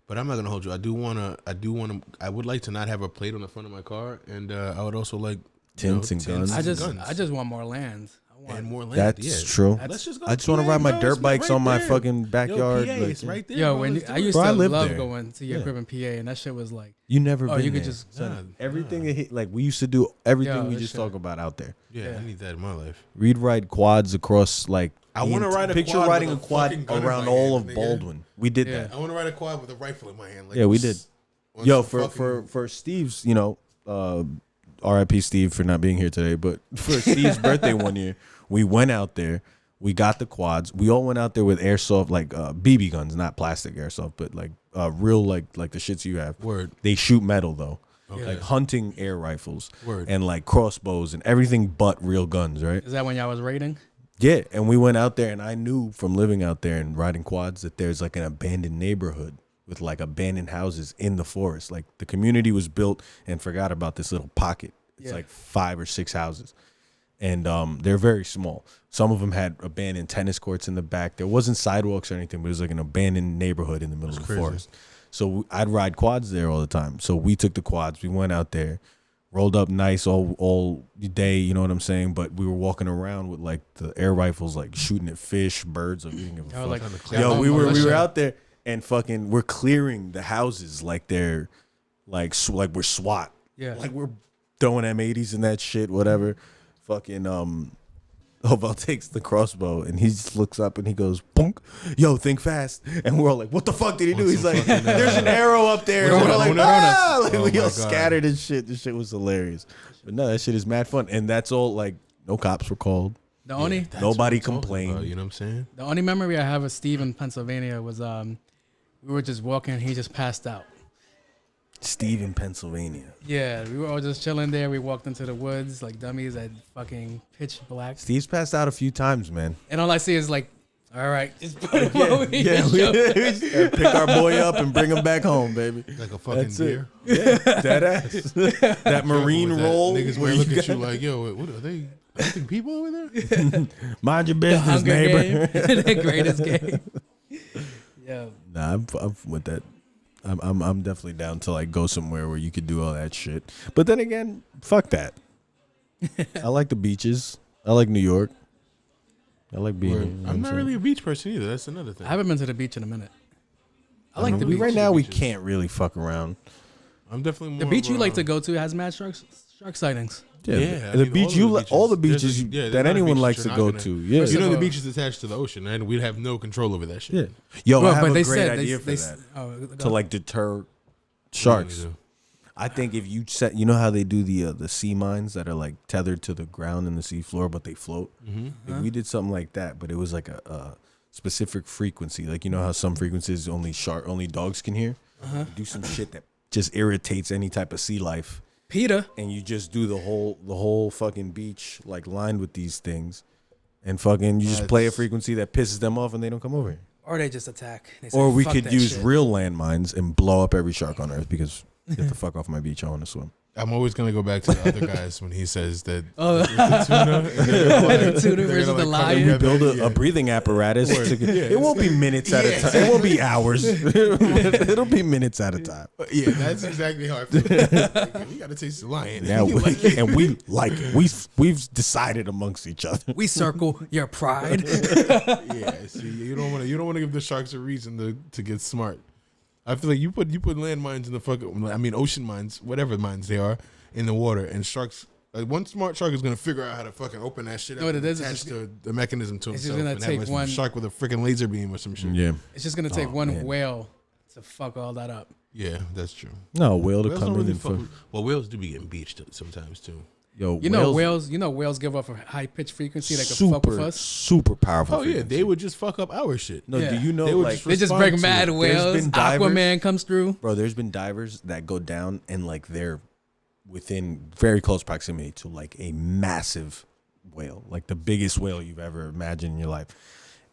But I'm not gonna hold you. I would like to not have a plate on the front of my car, and I would also like Tints and guns. I just want more land. I want and more land. That's yeah. true. Let's just go. I just want to ride my dirt bikes on my fucking backyard. Yo, PA, like, it's right there. Yo, bro. when Let's I do it. used Bro, I to live love there. going to your crib in PA, and that shit was like, you never oh, been you could there. just Everything that like we used to do, everything Yo, we this just shit. talk about out there. Yeah, I need that in my life. We'd ride quads across like. I wanna ride a picture quad riding with a a quad fucking gun in around my all hand, of nigga. Baldwin. We did Yeah. that. I want to ride a quad with a rifle in my hand. Like, Yeah, we did. on Yo, some for fucking- Steve's, R.I.P. Steve for not being here today, but for Steve's birthday one year, we went out there. We got the quads. We all went out there with airsoft, like BB guns, not plastic airsoft, but like real, like the shits you have. Word. They shoot metal though, Okay. like hunting air rifles, Word. and like crossbows and everything but real guns, right? is that when y'all was raiding? Yeah, and we went out there, and I knew from living out there and riding quads that there's like an abandoned neighborhood with like abandoned houses in the forest. Like the community was built and forgot about this little pocket. It's like 5 or 6 houses, and they're very small. Some of them had abandoned tennis courts in the back. There wasn't sidewalks or anything, but it was like an abandoned neighborhood in the middle of the crazy. forest. So I'd ride quads there all the time. So we took the quads. We went out there, rolled up nice all day, you know what I'm saying? But we were walking around with like the air rifles, like shooting at fish, birds. Like, we didn't give a Y'all fuck. like, Yo, we were militia. out there and fucking we're clearing the houses like they're like we're SWAT. Yeah. Like we're throwing M80s and that shit, whatever. Fucking Oval takes the crossbow and he just looks up and he goes, "Punk, yo, think fast." And we're all like, "What the fuck did he do?" He's like, "There's an arrow up there." And we're like, "Ah!" Like, we all scattered and shit. This shit was hilarious. But no, that shit is mad fun. And that's all like no cops were called. The only Nobody Talking complained. about, you know what I'm saying? the only memory I have of Steve in Pennsylvania was we were just walking, he just passed out. Steve in Pennsylvania. Yeah, we were all just chilling there. We walked into the woods like dummies at fucking pitch black. Steve's passed out a few times, man. And all I see is like, all right, just put him over Yeah, here. we just gotta pick our boy up and bring him back home, baby. Like a fucking That's it. deer. Dead ass. That marine With that, roll. Niggas where might look you at you got- like, yo, what are they? Hunting people over there? Mind your The business, Hunger neighbor. Game. The greatest game. Yeah. Nah, I'm with that. I'm definitely down to like go somewhere where you could do all that shit. But then again, fuck that. I like the beaches. I like New York. I like being. Word. Here, you know I'm what not saying? really a beach person either. That's another thing. I haven't been to the beach in a minute. I like the beach. Right now, we beaches. can't really fuck around. I'm definitely more The beach of you a- like to go to has mad shark sightings. Yeah, I the mean, beach all the beaches there's that not a anyone beach likes to you're go not gonna- to. Yeah, First You know of the all- beach is attached to the ocean, and we'd have no control over that shit. yeah. Yo, I have but a they great said idea they, for that Oh, to like deter sharks. I think if you set, you know how they do the sea mines that are like tethered to the ground and the sea floor, but they float. If we did something like that, but it was like a specific frequency, like you know how some frequencies only dogs can hear. Do some shit that just irritates any type of sea life, PETA. and you just do the whole fucking beach like lined with these things, and fucking you just play a frequency that pisses them off, and they don't come over here. Or they just attack. They say, Or we "Fuck could that use shit." real landmines and blow up every shark on Earth because get the fuck off my beach. I want to swim. I'm always gonna go back to the other guys when he says that Oh. the tuna, and they're gonna, like, The tuna they're versus gonna, the like, come lion. We together. build Yeah. a breathing apparatus. It won't be minutes at a Yeah, time. It won't be hours. It'll be minutes at a time. Yeah, that's exactly how I feel. Like, we gotta taste the lion. Yeah, You like it. and we like it. We've decided amongst each other. We circle your pride. Yeah, see, you don't want to give the sharks a reason to get smart. I feel like you put landmines in the fucking, I mean ocean mines, whatever mines they are, in the water, and sharks. Like one smart shark is gonna figure out how to fucking open that shit up. Know what it and is? It's attach just- the mechanism to it's just himself. gonna and take have a one- shark with a freaking laser beam or some shit. Yeah. It's just gonna take one man. whale to fuck all that up. Yeah, that's true. No, whale to Whales come don't in really and fuck fuck. with- well, whales do be getting beached sometimes too. Yo, You know whales give off a high pitched frequency that can fuck with us. super powerful. Oh yeah, frequency. they would just fuck up our shit. No, Yeah. do you know They would like just They just respond bring to mad it. whales. been divers- Aquaman comes through. Bro, there's been divers that go down and like they're within very close proximity to like a massive whale, like the biggest whale you've ever imagined in your life,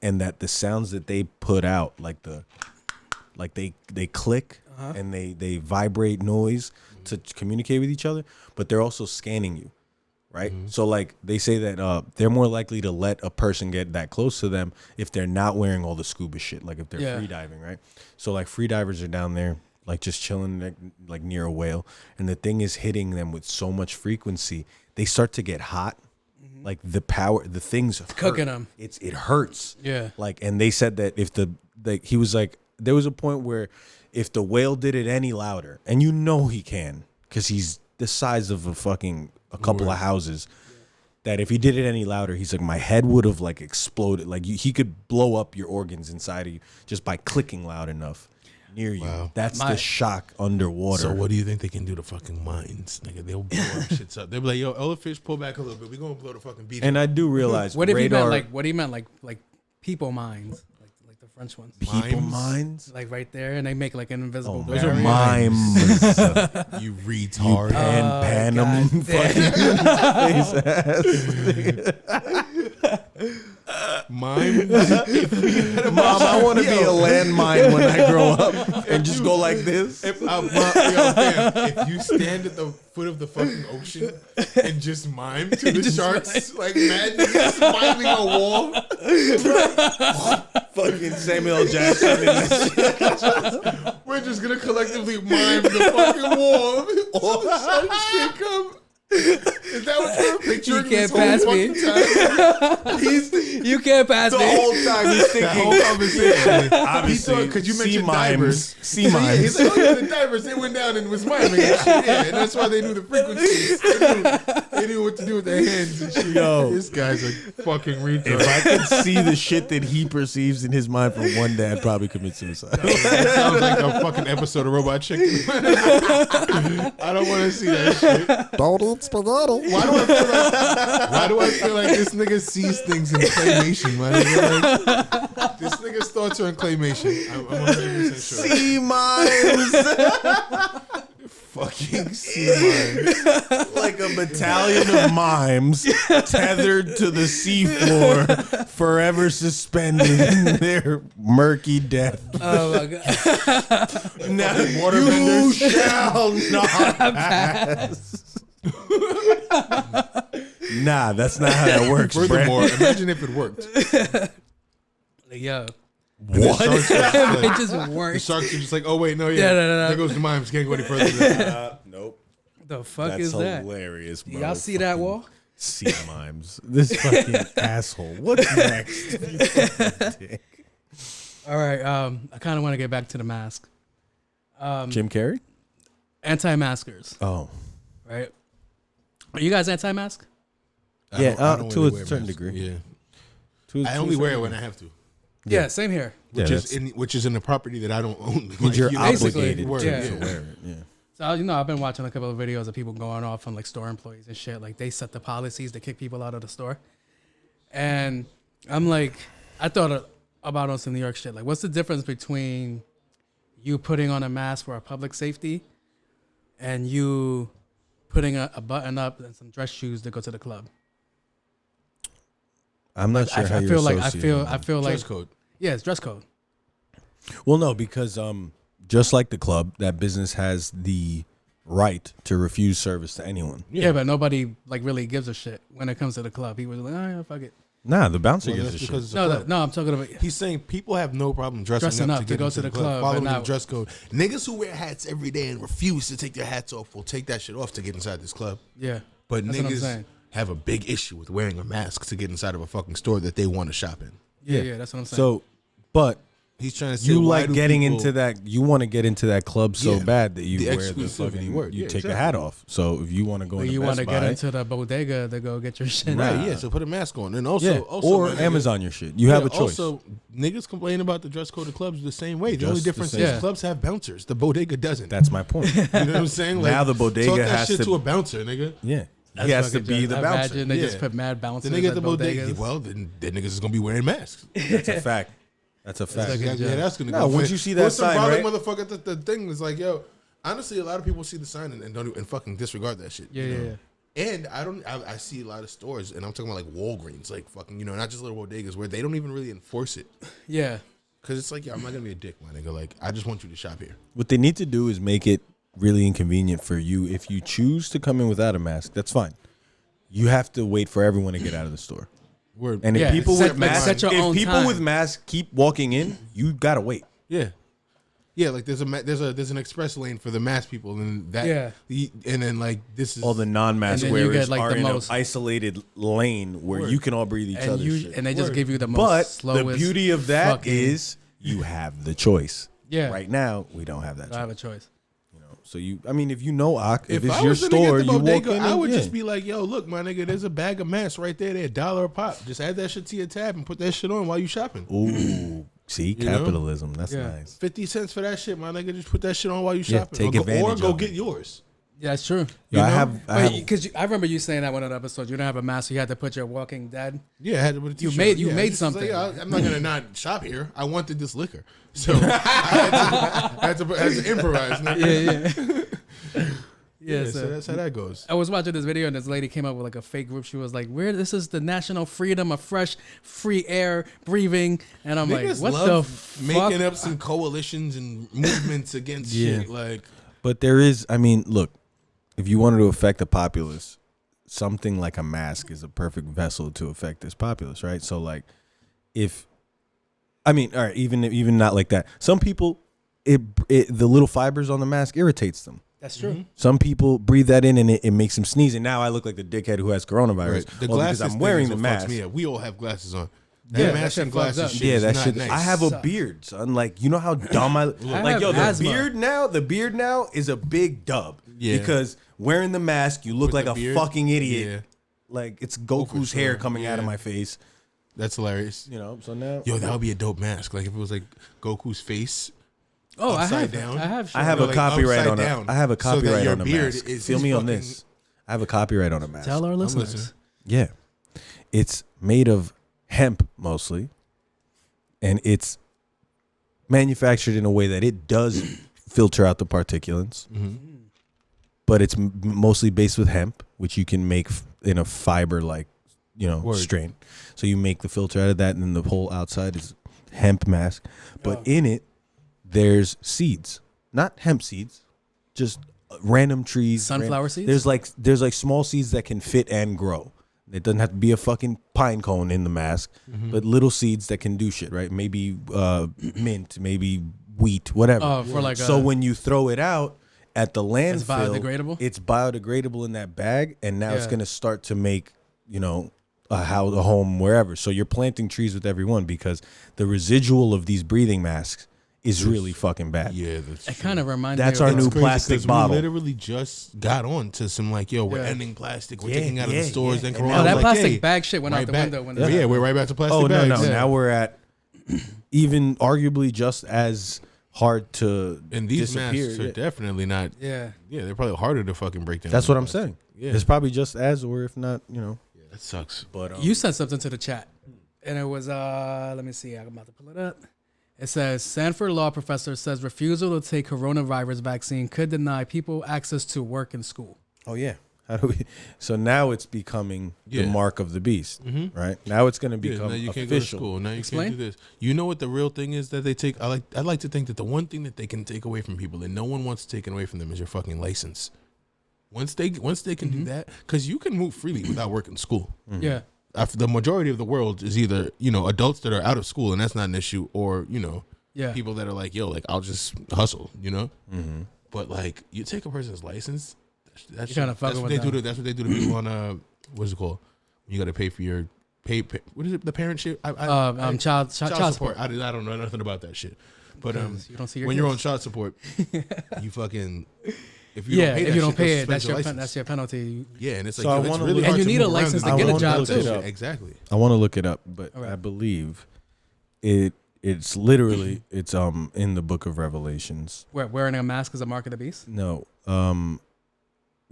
and that the sounds that they put out, like they click and they vibrate noise to communicate with each other, but they're also scanning you, right? So like they say that they're more likely to let a person get that close to them if they're not wearing all the scuba shit, like if they're Yeah. free diving, right? So like free divers are down there like just chilling like near a whale, and the thing is hitting them with so much frequency, they start to get hot. Like the things hurt. Cooking 'em. It hurts. Yeah. Like, and they said that if he was like, there was a point where if the whale did it any louder, and you know he can, because he's the size of a couple of houses, that if he did it any louder, he's like, my head would have like exploded. Like he could blow up your organs inside of you just by clicking loud enough near you. Wow. That's the shock underwater. So what do you think they can do to fucking mines? Nigga, they'll blow up shits up. They'll be like, yo, Elefish, pull back a little bit. We're gonna blow the fucking beach. And I do realize What if radar, he meant like people mines, like the French ones, people Mimes? minds. like right there, and they make like an invisible Those barrier. are mimes. You retard. And Panem. Mime. Mom, I want to be a landmine when I grow up and just go like this. If you stand at the foot of the fucking ocean and just mime to the Just sharks, like mad niggas miming a wall, Fucking Samuel L. Jackson. In that shit. we're just gonna collectively mime the fucking wall. All the sharks can't come. Is that what you're picturing? You can't this whole pass me. fucking time? You can't pass The me. whole time he's That thinking. whole conversation. Obviously, because you sea mentioned mimes. divers. Sea So, yeah, he's mimes. like, oh yeah, the divers, they went down and was miming and shit. Yeah, and that's why they knew the frequencies. They knew what to do with their hands and shit. Yo. This guy's a fucking retard. If I could see the shit that he perceives in his mind for one day, I'd probably commit suicide. That sounds like a fucking episode of Robot Chicken. I don't want to see that shit. Don't eat spaghetti. Why do I feel like this nigga sees things in claymation, man? Like, this nigga's thoughts are in claymation. I'm 100% sure. Sea mimes. Fucking sea mimes. Like a battalion of mimes tethered to the seafloor, forever suspended in their murky death. Oh my god. Now you shall not pass. Nah, that's not how that works, Furthermore, Brad. imagine if it worked. Yo, What? it just The works. sharks are just like, oh wait, no, Yeah, no. There goes the mimes. Can't go any further. Than that. Nope. The fuck That's is that? hilarious, bro. Y'all see that wall? Sea mimes. This fucking asshole. What's next? You fucking dick. All right. I kind of want to get back to the mask. Jim Carrey? Anti-maskers, Oh. right? Are you guys anti-mask? Yeah, I don't to really a wear certain masks. degree. Yeah, I only wear it when I have to, Yeah, same here. which is in a property that I don't own. Because you're you know, obligated word, to yeah. wear it. Yeah. So I've been watching a couple of videos of people going off on like store employees and shit. Like they set the policies to kick people out of the store, and I'm like, I thought about on some New York shit. Like, what's the difference between you putting on a mask for a public safety and you putting a button up and some dress shoes to go to the club? I'm not sure how I you're feel like associating I them. feel like dress code. yeah, it's dress code. Well, no, because just like the club, that business has the right to refuse service to anyone. Yeah, but nobody like really gives a shit when it comes to the club. He was like, oh yeah, fuck it. Nah, the bouncer Well, gives a that's shit. because it's a No, club. no, I'm talking about. He's saying people have no problem dressing up to go to the club, but following the not- dress code. Niggas who wear hats every day and refuse to take their hats off will take that shit off to get inside this club. Yeah, But that's what I'm niggas saying. have a big issue with wearing a mask to get inside of a fucking store that they want to shop in. Yeah, that's what I'm saying. So, but He's trying to say you why like do getting people- into that. You want to get into that club so Yeah, bad that you the wear the exclusivity fucking. word. You Yeah, take the exactly. hat off. So if you want to go, But into you want to get into the bodega to go get your shit. Right, Nah. yeah, so put a mask on. And also, yeah, also or my nigga- Amazon your shit. You have Yeah, a choice. Also, niggas complain about the dress code of clubs the same way. The only Just the difference same. is Yeah. clubs have bouncers. The bodega doesn't. That's my point. You know what I'm saying? Now the bodega talk that has shit to- to a bouncer, nigga. Yeah, That's he has to fucking be just- the bouncer. Imagine they just Yeah. put mad The bouncers nigga at at the bodega. bodegas. Well, then niggas is gonna be wearing masks. That's a fact. That's a fact. like a- Yeah, that's gonna No, go. once you see that What's the sign, problem, right? motherfucker? The thing is like, yo, honestly, a lot of people see the sign and don't and fucking disregard that shit. Yeah, you know? yeah. And I see a lot of stores, and I'm talking about like Walgreens, like fucking, you know, not just little bodegas where they don't even really enforce it. Yeah, Cause it's like, yeah, I'm not gonna be a dick, my nigga. Like, I just want you to shop here. What they need to do is make it really inconvenient for you. If you choose to come in without a mask, that's fine. You have to wait for everyone to get out of the store. Word. And if Yeah, people set- with like, masks, set your if own people time. with masks keep walking in, you gotta wait. Yeah. Yeah, like there's an express lane for the mask people, and that Yeah. and then like this is All the non-mask And then you wearers get, like, are the in an most- isolated lane where Word. you can all breathe each and other's shit. and they just Word. give you the most But slowest. the beauty of that fucking- is you have the choice. Yeah. Right now, we don't have that I have choice. a choice. So I mean, if you know Ak, if it's I your was gonna store, get the you walk bodega, in. I would yeah. just be like, yo, look, my nigga, there's a bag of masks right there. They're $1 a pop. Just add that shit to your tab and put that shit on while you shopping. Ooh, see, You know? capitalism. That's Yeah. nice. 50 cents for that shit, my nigga. Just put that shit on while you Yeah, shopping. take or advantage go of get it. yours. Yeah, that's true. Yeah, I know? have. Because I remember you saying that one of the episodes. You don't have a mask, so you had to put your Walking Dead. Yeah, I had to put a You t-shirt. made- you Yeah, made it's just something. I'm not gonna not shop here. I wanted this liquor, so I had to improvise. Nigga. Yeah, so that's how that goes. I was watching this video and this lady came up with like a fake group. She was like, "Where this is the national freedom of fresh, free air breathing," and I'm Niggas like, "What the love fuck?" making up some coalitions and movements against Yeah. shit. Like, But there is. I mean, look, if you wanted to affect the populace, something like a mask is a perfect vessel to affect this populace, right? So, like, if I mean, all right, even not like that. Some people, the little fibers on the mask irritates them. That's true. Some people breathe that in and it makes them sneeze. And now I look like the dickhead who has coronavirus. right. The Well, glasses because I'm thing wearing is the what fucks mask. me up. We all have glasses on. Yeah, That that mask shit and fucks glasses up. shit Yeah, is that not shit. nice. I have a beard, son. Like, you know how dumb I like. have Yo, the asthma. the beard now is a big dub. Yeah. Because wearing the mask, you look With like the a beard? fucking idiot. Yeah. Like it's Goku's sure. hair coming out of Yeah. my face. That's hilarious. You know. So now, Yo, that would be a dope mask. Like if it was like Goku's face. Oh, I Upside have. down? I have. I have No, a like copyright upside on down, it. I have a so that copyright your on a beard mask. is Feel his me on fucking- this. I have a copyright on a mask. Tell our listeners. listening. Yeah. It's made of hemp mostly. And it's manufactured in a way that it does filter out the particulates. But it's mostly based with hemp, which you can make in a fiber like, Word. strain. So you make the filter out of that, and then the whole outside is hemp mask. But in it, there's seeds. Not hemp seeds, just random trees. Sunflower seeds? There's like small seeds that can fit and grow. It doesn't have to be a fucking pine cone in the mask, but little seeds that can do shit, right? Maybe mint, maybe wheat, whatever. Oh, for like so when you throw it out at the landfill, It's biodegradable? It's biodegradable in that bag, and now it's Yeah. going to start to make, a home wherever. So you're planting trees with everyone because the residual of these breathing masks is really fucking bad. Yeah, that's it kind of reminds That's me our of new those- crazy plastic 'cause bottle. We literally just got on to some like, yo, we're Yeah. ending plastic. We're Yeah, taking it out of yeah, the stores. yeah. Then And Corona now Oh, was that like, plastic hey, bag shit went out right the back. window when Yeah, we're right back to plastic Oh, no, bags. no. Yeah. Now we're at even arguably just as hard to And these disappear. masks are Yeah. definitely not. Yeah. Yeah, they're probably harder to fucking break down. That's than what I'm plastic. saying. Yeah. It's probably just as, or if not, That sucks. But You sent something to the chat, and it was let me see. I'm about to pull it up. It says Stanford law professor says refusal to take coronavirus vaccine could deny people access to work and school. oh yeah, how do we? So now it's becoming the Yeah. mark of the beast, right? Now it's going to Yeah, become now you can't go to official. school. Now you Explain. can't do this. You know what the real thing is that they take? I'd like to think that the one thing that they can take away from people that no one wants taken away from them is your fucking license. Once they can do that, because you can move freely without working school. Yeah. After the majority of the world is either adults that are out of school and that's not an issue, or Yeah. people that are like, yo, like I'll just hustle, But like you take a person's license, that's You're kinda fucking what with they do them. that's what they do to people on what's it called? You got to pay for your pay. What is it? The parent shit? Child support. I don't know nothing about that shit. But You don't see your when you're kids. on child support, you fucking if you Yeah, don't pay if that you don't shit, pay they'll it, that's suspend your license. that's your penalty. Yeah, and it's like So I yo, it's wanna really look- hard And you to need move a around license this to get a bitch. job, Look at too. shit. Exactly. I want to look it up, but All right. I believe it's literally it's in the Book of Revelations. Where wearing a mask is a mark of the beast. No,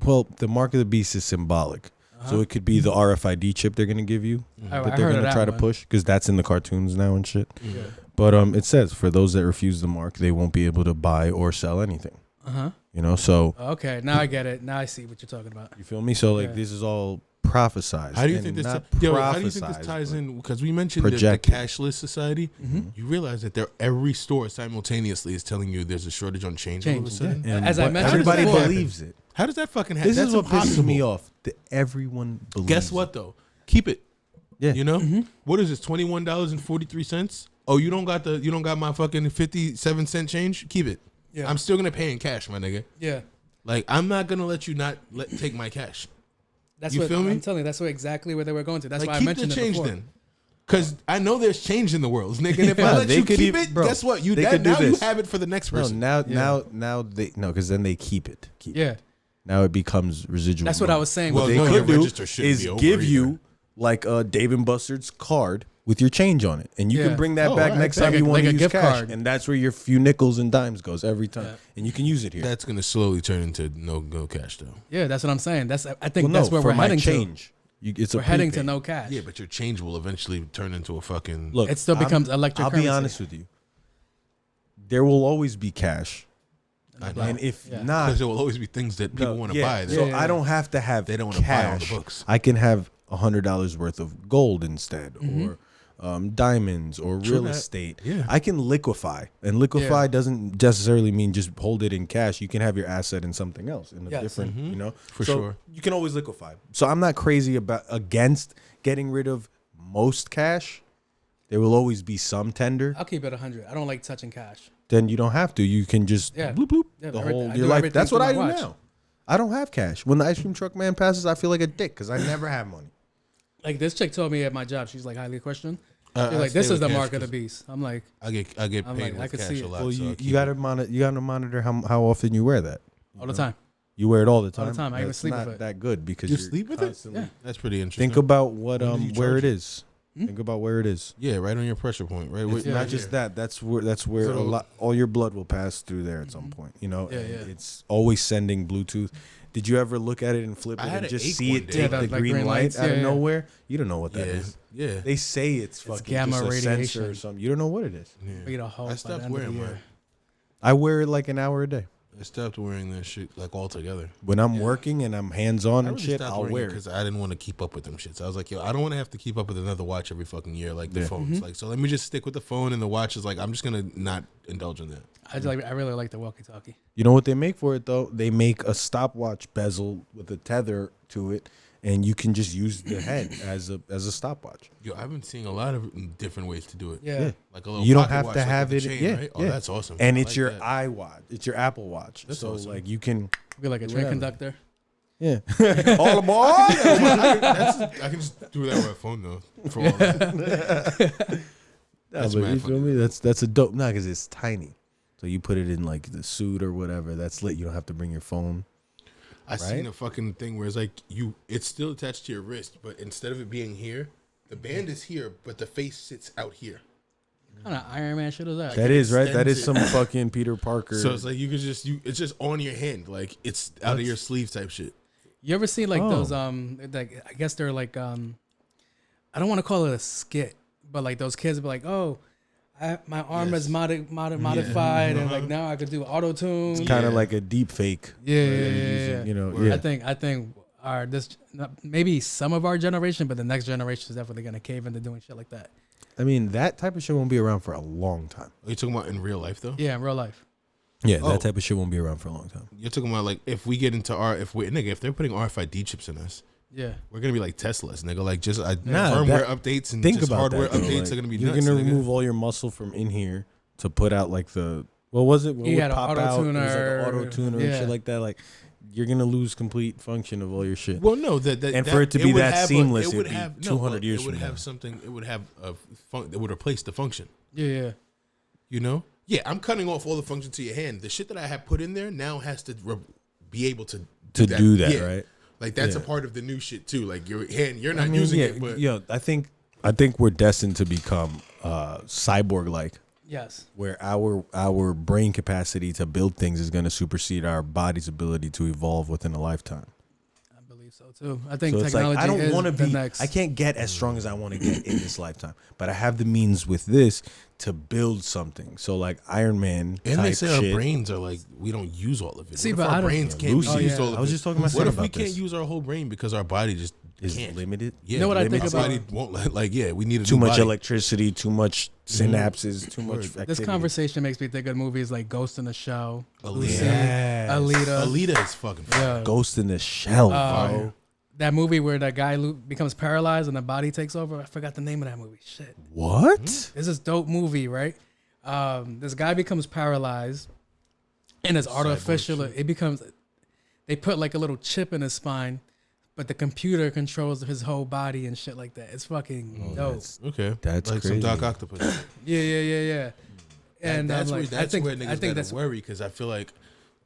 well, the mark of the beast is symbolic. So it could be the RFID chip they're gonna give you Oh, that I they're heard of gonna that try to one. push because that's in the cartoons now and shit. Yeah. But it says for those that refuse the mark, they won't be able to buy or sell anything. So Okay, now I get it. Now I see what you're talking about. you feel me? So like Yeah. this is all prophesized. How do you and think this? not How do you think this prophesized, ties but in? Because we mentioned the projected. cashless society. You realize that every store simultaneously is telling you there's a shortage on change. All of a Change, sudden, And As I but mentioned everybody before. believes it. how does that fucking happen? This is what pisses impossible. me off. That everyone believes. Guess what though? Keep it. Yeah. You know what is this? $21.43. Oh, you don't got my fucking 57-cent change. Keep it. Yeah. I'm still gonna pay in cash, my nigga. Yeah. Like I'm not gonna let you take my cash. That's You what feel me? I'm telling you. That's what exactly where they were going to. That's Like why I keep the mentioned it change before. then. Because I know there's change in the world, nigga. And if I Yeah, let they you could keep ev- it, bro, guess what? they could do Now you this. have it for the next No, person. now Yeah. they because then they keep it. Yeah. Now it becomes residual. That's what I was saying. Well, What they no, your could do register shouldn't is be over give either. you like a Dave and Buster's card with your change on it, and you Yeah. can bring that Oh, back alright. next Like time a- you want like to a use gift cash, card. and that's where your few nickels and dimes goes every time, Yeah. and you can use it here. That's gonna slowly turn into no cash though. Yeah, that's what I'm saying. I think well, that's no, where for we're my heading change. It's to. We're a heading to prepaid. no cash. Yeah, but your change will eventually turn into a fucking. Look, It still becomes electric I'll currency. be honest with you. There will always be cash, I know. and if Yeah. not, Because there will always be things that people want to buy. So Yeah, I don't have to have They don't wanna buy on the cash. books. I can have $100 worth of gold instead, or diamonds, or True real that. estate. Yeah. I can liquefy, and liquefy Yeah. doesn't necessarily mean just hold it in cash. You can have your asset in something else, in a Yes. different, For So sure. You can always liquefy. So I'm not crazy against getting rid of most cash. There will always be some tender. I'll keep it 100. I don't like touching cash. Then you don't have to. You can just Yeah. bloop bloop Yeah, the everything- whole I your do life. everything That's what through I my do watch. now. I don't have cash. When the ice cream truck man passes, I feel like a dick because I never have money. Like this chick told me at my job, she's like, highly questioned. I She's like, stay this is with the cash mark of the 'cause beast. I'm like, I get I'm paid like, I with could cash see a it. lot. Well, so I you keep gotta it. monitor how often you wear that. all the time. You wear it all the time. All the time. I even That's sleep not with it. that good because You you're sleep with it? constantly- Yeah. That's pretty interesting. Think about what When do you where charge it it? is. Think about where it is. Yeah, right on your pressure point, right? It's Yeah, not right just that. That's where So- a lot. All your blood will pass through there at some point. You know, Yeah, and yeah. it's always sending Bluetooth. Did you ever look at it and flip I it had and an just ache see one it day. take Yeah, the like green green light lights. out Yeah, of yeah. nowhere? You don't know what that Yeah, is. yeah. They say it's fucking gamma just a sensor radiation. or something. You don't know what it is. We get a whole I by the stopped end of the wearing year. mine. I wear it like an hour a day. I stopped wearing that shit like altogether. When I'm working and I'm hands on I and really shit, stopped I'll wearing wear it it. because I didn't want to keep up with them shits. I was like, yo, I don't want to have to keep up with another watch every fucking year like the Yeah. phones. Like, so let me just stick with the phone and the watch is like, I'm just gonna not indulge in that. I really like the walkie-talkie. You know what they make for it though? They make a stopwatch bezel with a tether to it, and you can just use the head as a stopwatch. Yo, I've been seeing a lot of different ways to do it. Yeah. Like a little You don't pocket have watch, to like have with it. the chain, Yeah, right? Oh, yeah. that's awesome. And I it's like your that. iWatch. It's your Apple Watch. That's so awesome. like you can. Be like a train Whatever. conductor. Yeah. All aboard. I can just do that with my phone though. For all that. That's mad you funny. feel me? That's a dope. No, because it's tiny. So you put it in like the suit or whatever. That's lit. You don't have to bring your phone. I seen a fucking thing where it's like it's still attached to your wrist, but instead of it being here, the band is here, but the face sits out here. What kind of Iron Man shit is that? That is right. That extends is it. some fucking Peter Parker. So it's like you could just it's just on your hand, like it's out of your sleeve type shit. You ever seen like Oh. those like I guess they're like I don't want to call it a skit, but like those kids be like, oh, my arm is modified and like now I could do auto tune. kind of like a deep fake. Yeah, where they're yeah, using, yeah. You know, Word. yeah. I think our maybe some of our generation, but the next generation is definitely gonna cave into doing shit like that. I mean, that type of shit won't be around for a long time. Are you talking about in real life though? Yeah, in real life. Yeah, Oh. that type of shit won't be around for a long time. You're talking about like if we get into if they're putting RFID chips in us, Yeah. we're gonna be like Teslas, nigga. Like just Nah, firmware that- updates and Think just about hardware that. though, updates like, are gonna be you're nuts. gonna nigga. remove all your muscle from in here to put out like the what was it? What He would had an pop out? It was like auto-tuner. an auto tuner and Yeah. shit like that. Like you're gonna lose complete function of all your shit. Well, no, that And for it to be would that have seamless, it it'd would be have 200 years It would from have now. something. It would have it would replace the function. Yeah. You know? Yeah, I'm cutting off all the function to your hand. The shit that I have put in there now has to be able to do that, Yeah. right? Like that's a Yeah. part of the new shit too. Like your hand, you're not I mean, using yeah, it, but I think we're destined to become cyborg like, Yes. where our brain capacity to build things is gonna supersede our body's ability to evolve within a lifetime. I believe so too. I think So it's like technology I don't is want to the be. next. I can't get as strong as I want to get in this lifetime, but I have the means with this to build something. So like Iron Man and type they say shit. our brains are like we don't use all of it. See, what but if I our don't- brains Yeah, can't Lucy. use Oh, all yeah. of I was it? just talking to my What son if we about can't this. use our whole brain because our body just Is can't? limited. Yeah, You know what I think our about- body won't like we need a Too new much body. electricity, too much synapses, too much. Word. This activity. conversation makes me think of movies like Ghost in the Shell, Alita. Yes. Alita. Alita is fucking. Yeah. Ghost in the Shell, Uh, bro. That movie where that guy becomes paralyzed and the body takes over. I forgot the name of that movie. Shit. What? It's this dope movie, right? This guy becomes paralyzed, and it's artificial. It becomes. They put like a little chip in his spine, but the computer controls his whole body and shit like that. It's fucking dope. Okay, That's like crazy. some Doc Octopus. Yeah. And that's I'm where like, that's I where think niggas that's gotta worry because I feel like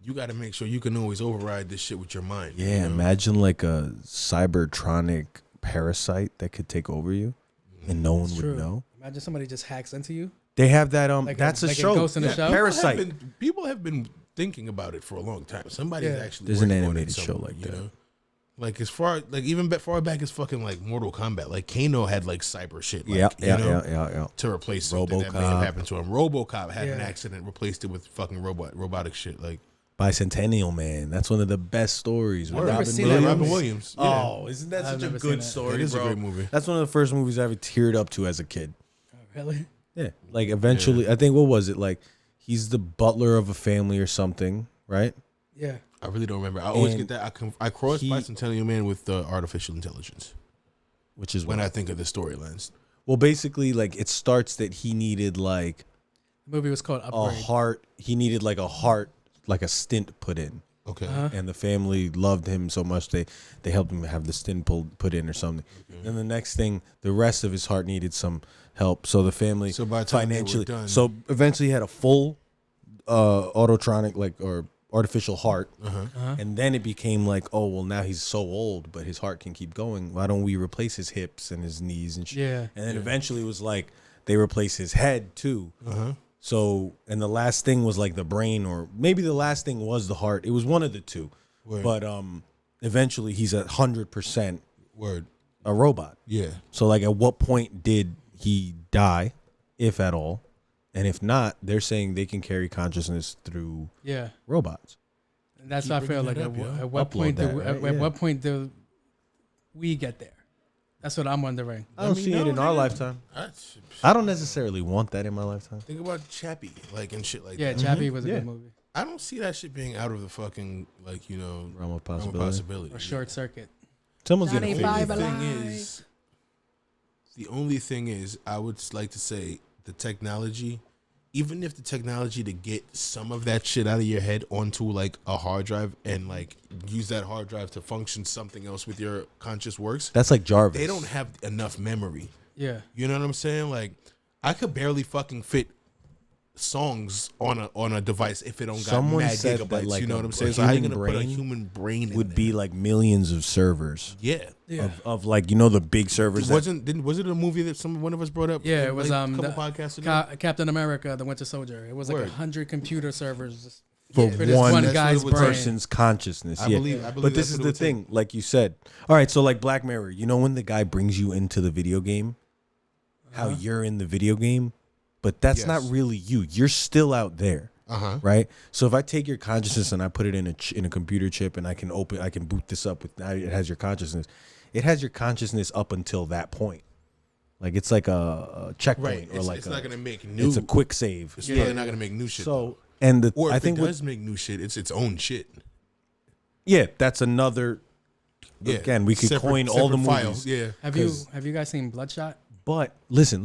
you got to make sure you can always override this shit with your mind. Yeah, you know? imagine like a cybertronic parasite that could take over you, and no one would true. know. Imagine somebody just hacks into you. They have that. Like That's a- a like a show. Ghost in the Shell? Parasite. People have been thinking about it for a long time. Somebody's Yeah. actually There's an working on it animated show somewhere, like you that. know? Like as far like even far back as fucking like Mortal Kombat. Like Kano had like cyber shit. Like, Yeah. To replace something that may have RoboCop. happened to him. RoboCop had an Yeah. accident, replaced it with fucking robotic shit. Like Bicentennial Man. That's one of the best stories. With I've never Robin seen Williams. that. Robin Williams. Yeah. Oh, isn't that I've such a never seen good that. story, It is a bro? great movie. That's one of the first movies I ever teared up to as a kid. Really? Yeah. Like eventually, I think what was it? Like he's the butler of a family or something, right? Yeah. I really don't remember. I always And get that. I cross he- Bicentennial Man with artificial intelligence Which is when what? I think of the storylines. Well, basically, like it starts that he needed like The movie was called a Upgrade. heart. He needed like a heart, like a stint put in. Okay. And the family loved him so much they helped him have the stint put in or something. Then the next thing, the rest of his heart needed some help, so the family So by the time they were financially. done- So eventually, he had a full autotronic or artificial heart, and then it became like, oh well, now he's so old, but his heart can keep going. Why don't we replace his hips and his knees and shit? Yeah. And then eventually, it was like they replaced his head too. So, and the last thing was like the brain, or maybe the last thing was the heart. It was one of the two. Word. But eventually he's 100% Word. a robot. Yeah. So like at what point did he die, if at all? And if not, they're saying they can carry consciousness through Yeah. robots. And that's Keep why I feel bringing like that up, yo. at what Upload point that, do right? at Yeah. what point do we get there? That's what I'm wondering. I don't me see it know, in our nigga. lifetime. I I don't necessarily want that in my lifetime. think about Chappie, like and shit like Yeah, that. Chappie was a Yeah. good movie. I don't see that shit being out of the fucking like Realm of realm of possibility. possibility. Or Short Circuit. Someone's Johnny gonna figure Five it out. alive. The only thing is, I would like to say the technology, even if the technology to get some of that shit out of your head onto like a hard drive and like use that hard drive to function something else with your conscious works, That's like Jarvis. they don't have enough memory. Yeah. You know what I'm saying? Like, I could barely fucking fit songs on a device if it don't got Someone mad said gigabytes. that, like, you know a- what I'm a saying? So how you human gonna put a brain human brain in would there? be like millions of servers Yeah. Yeah. of like the big servers. Was it a movie that one of us brought up? Yeah, it was like, a couple the podcasts ago. Captain America, the Winter Soldier. It was like Word. 100 computer servers for for this one one that's guy's what it was. brain. person's consciousness. I yeah. believe But that's this is what it the would take. thing, like you said. All right, so like Black Mirror, you know when the guy brings you into the video game, how you're in the video game, but that's not Yes. really you. You're still out there. Right. So if I take your consciousness and I put it in a computer chip and I can boot this up with, now it has your consciousness. It has your consciousness up until that point. Like it's like a checkpoint Right. or like it's not gonna make new. it's a quick save. It's probably not gonna make new shit. So and or if I think it does make new shit, it's its own shit. that's another. Yeah. Again, we could coin all the separate movies. files. Yeah. Have you guys seen Bloodshot? But listen.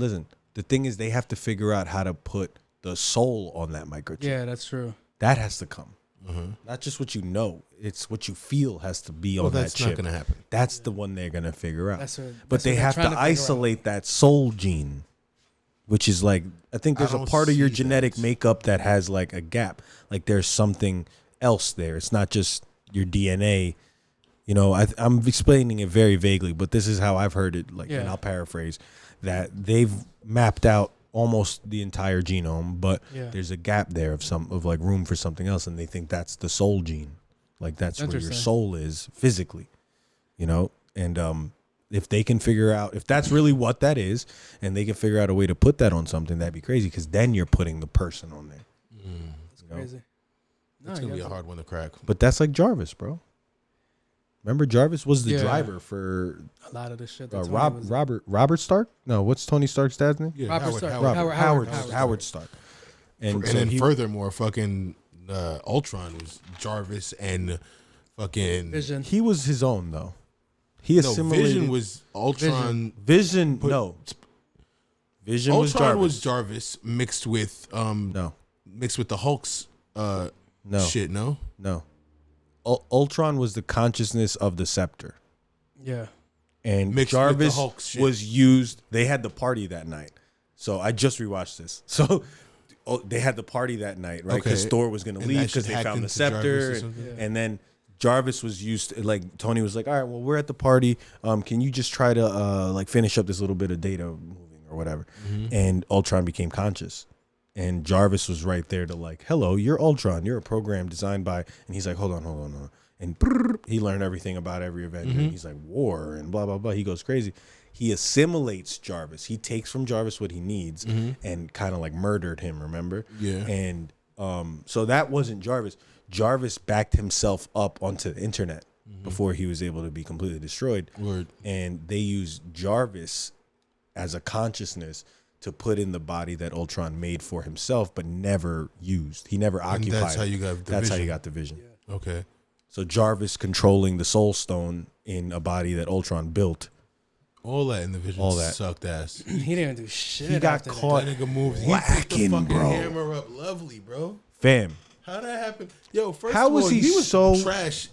The thing is, they have to figure out how to put the soul on that microchip. Yeah, that's true. That has to come. Not just what you know; it's what you feel has to be on that that's chip. not gonna happen. That's the one they're gonna figure out. That's what- but that's they what they're have trying to to figure out. isolate that soul gene, which is like I think there's a don't part of your see genetic that. makeup that has like a gap. Like there's something else there. It's not just your DNA. You know, I'm explaining it very vaguely, but this is how I've heard it. Like, and Yeah. I'll paraphrase that they've mapped out almost the entire genome, but Yeah. there's a gap there of like room for something else, and they think that's the soul gene. Like that's where your Interesting. soul is physically, you know. And if they can figure out if that's really what that is, and they can figure out a way to put that on something, that'd be crazy. Because then you're putting the person on there. It's crazy. No, It's gonna you be a guys- hard one to crack. But that's like Jarvis, bro. Remember Jarvis was the Yeah. driver for a lot of this shit. that Tony was- Robert Stark? No, what's Tony Stark's dad's name? Yeah, Robert Stark. Howard Stark. And, And so then he- furthermore, fucking Ultron was Jarvis and fucking Vision. he was his own though. He No, assimilated. Vision was Ultron. Vision was Ultron Jarvis. was Jarvis mixed with no, the Hulk's no, shit. No, no. Ultron was the consciousness of the scepter, Yeah. and Mixed with the Jarvis Hulk shit. was used. They had the party that night, so I just rewatched this. So they had the party that night, right? Because Okay. Thor was going to And leave that because shit they hacked found the into Jarvis or scepter, something? and then Jarvis was used. Like Tony was like, "All right, well, we're at the party. Can you just try to like finish up this little bit of data moving or whatever?" And Ultron became conscious. And Jarvis was right there to like, hello, you're Ultron. You're a program designed by, and he's like, hold on. And he learned everything about every Avenger. He's like, war and blah, blah, blah. He goes crazy. He assimilates Jarvis. He takes from Jarvis what he needs and kind of like murdered him, remember? Yeah. And so that wasn't Jarvis. Jarvis backed himself up onto the internet before he was able to be completely destroyed. Word. And they used Jarvis as a consciousness to put in the body that Ultron made for himself, but never used. He never occupied. that's how you got the That's how vision. you got the vision. Okay. So Jarvis controlling the Soul Stone in a body that Ultron built. All that in the Vision All that. sucked ass. He didn't do shit. He got after that. caught That nigga moved. He picked lacking, the fucking bro. hammer up lovely, bro. Fam, How that happen? Yo, first How of was all, he was so- trash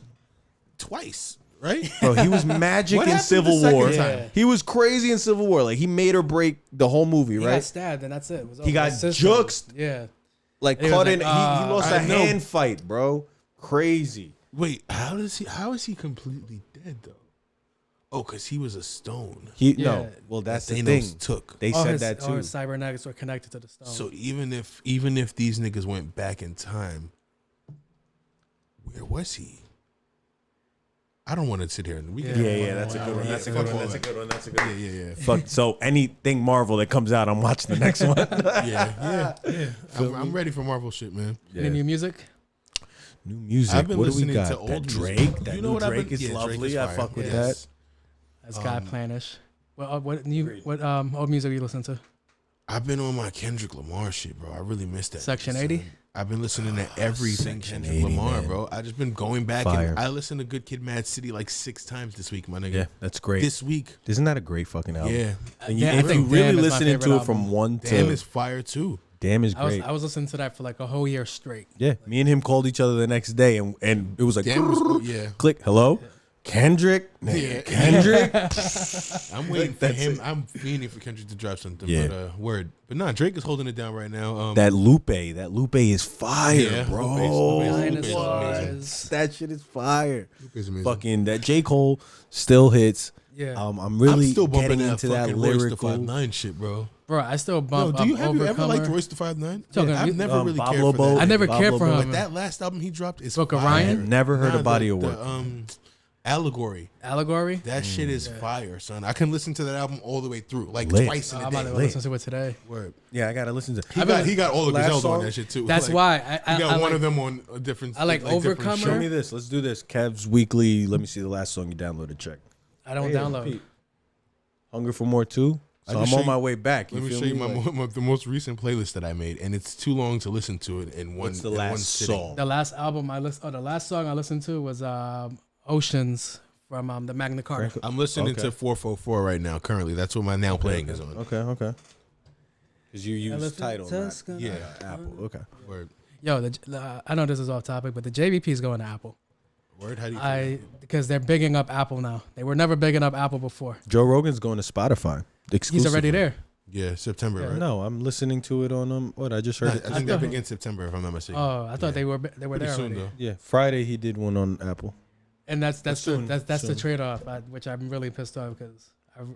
twice, right? bro, he was magic What in happened Civil the second War. time? He was crazy in Civil War. Like he made or break the whole movie, He got right? stabbed, and that's it. It was He over. got His sister- juxed. Yeah. Like And he was caught like, in. He lost a I know. hand fight, bro. Crazy. Wait, how is he completely dead though? Oh, because he was a stone. No. Yeah. Well, that's the Thanos thing. took. They All said his, that all too. his cybernetics were connected to the stone. So even if these niggas went back in time, where was he? I don't want to sit here and we can. Yeah, that's a good one. That's a good one. That's a good one. That's a good one. Yeah. Fuck. So anything Marvel that comes out, I'm watching the next one. Yeah. I'm ready for Marvel shit, man. Any new music? New music. I've been What do we listening got? to old That music. Drake. That You know new what I've Drake been- is yeah, Drake lovely. is I fire. fuck with Yes. That's God Planish. What old music you listen to? I've been on my Kendrick Lamar shit, bro. I really missed that. Section son. 80? I've been listening to everything Section Kendrick 80, Lamar, man. bro. I just been going back Fire. and I listened to Good Kid, Mad City like 6 times this week, my nigga. Yeah, that's great. This week, Isn't that a great fucking album? yeah. And you, Yeah, I if you think really Damn is my listen into favorite it from album. one Damn to is fire too. Damn is I was great. I was listening to that for like a whole year straight. Yeah, me and him called each other the next day, and it was like Damn was yeah. click. Hello, Kendrick. Yeah. Kendrick. I'm waiting for That's him. it. I'm fiending for Kendrick to drop something. Yeah. But word. But nah, Drake is holding it down right now. That Lupe is fire, Yeah, bro. Lupe's amazing. Dinosaurs. That shit is fire. is amazing. Fucking that J. Cole still hits. Yeah. I'm really still bumping getting into that fucking Royce the lyrical. 5'9" shit, bro. Bro, I still Yo, bump have you Overcomer. ever liked Royce the 5'9"? Talking- I've never really Pablo cared for Bo- that. I never Pablo cared for Bo- him. But that last album he dropped is Book of fire. Ryan? Never heard Nah, a body the, of work. Allegory. Allegory. That shit is fire, son. I can listen to that album all the way through, like Lit. twice in I'm a about day. to listen to it today. Word. Yeah, I gotta listen to. He got all of Last Griselda on song? that shit too. That's Like, why I he got I one like, of them on a different. I like different Overcomer. show. Show me this. Let's do this. Kev's weekly. Let me see the last song you downloaded. Check. I don't download. Hunger for More too. I So just I'm show on you- my way back. Let me feel show you Like, the most recent playlist that I made, and it's too long to listen to it in one. what's the in one last sitting. song? The last album the last song I listened to was Oceans from the Magna Carta. I'm listening Okay. to 444 right now. Currently, that's what my now playing is on. Okay. Because you use listen title, to not Scott. Yeah. Apple. Okay. Word. Yo, I know this is off topic, but the JVP is going to Apple. Word. How do you? Feel? Because they're bigging up Apple now. They were never bigging up Apple before. Joe Rogan's going to Spotify. He's already there. Yeah, September, Yeah. right? No, I'm listening to it on what I just heard. I it. think that begins September, if I'm not mistaken. Oh, I thought they were Pretty there soon already. though. Yeah, Friday he did one on Apple. And that's soon, the soon. trade off, which I'm really pissed off because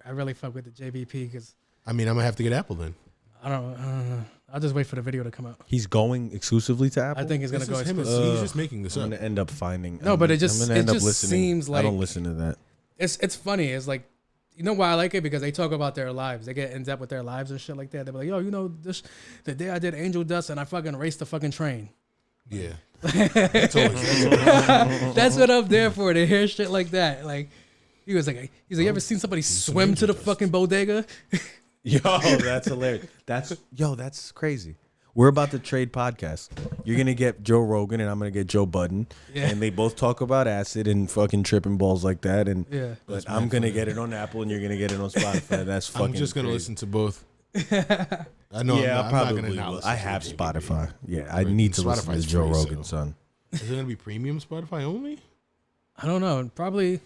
I really fuck with the JVP because I mean, I'm gonna have to get Apple then. I don't know. I'll just wait for the video to come out. He's going exclusively to Apple. I think he's gonna This go is him. exclusive. He's just making this I'm up. gonna end up finding. No, but it just- I'm gonna it end up just listening. seems I don't like- listen to that. It's funny. It's like, you know why I like it? Because they talk about their lives. They get in depth with their lives and shit like that. They're like, yo, you know, the day I did Angel Dust and I fucking raced the fucking train. Yeah. That's always- That's what I'm there for, to hear shit like that. Like, he's like, you ever seen somebody swim to the fucking bodega? Yo, that's hilarious. That's crazy. We're about to trade podcasts. You're gonna get Joe Rogan and I'm gonna get Joe Budden, Yeah. and they both talk about acid and fucking tripping balls like that. And Yeah. but I'm gonna get it on Apple and you're gonna get it on Spotify. That's fucking. I'm just gonna crazy. listen to both. I know. Yeah, I'm I not probably gonna not will. listen I to have the JVP. Spotify. Yeah, I Right, need to listen to Spotify's Joe free, Rogan, so- son. Is it gonna be premium Spotify only? I don't know. Probably.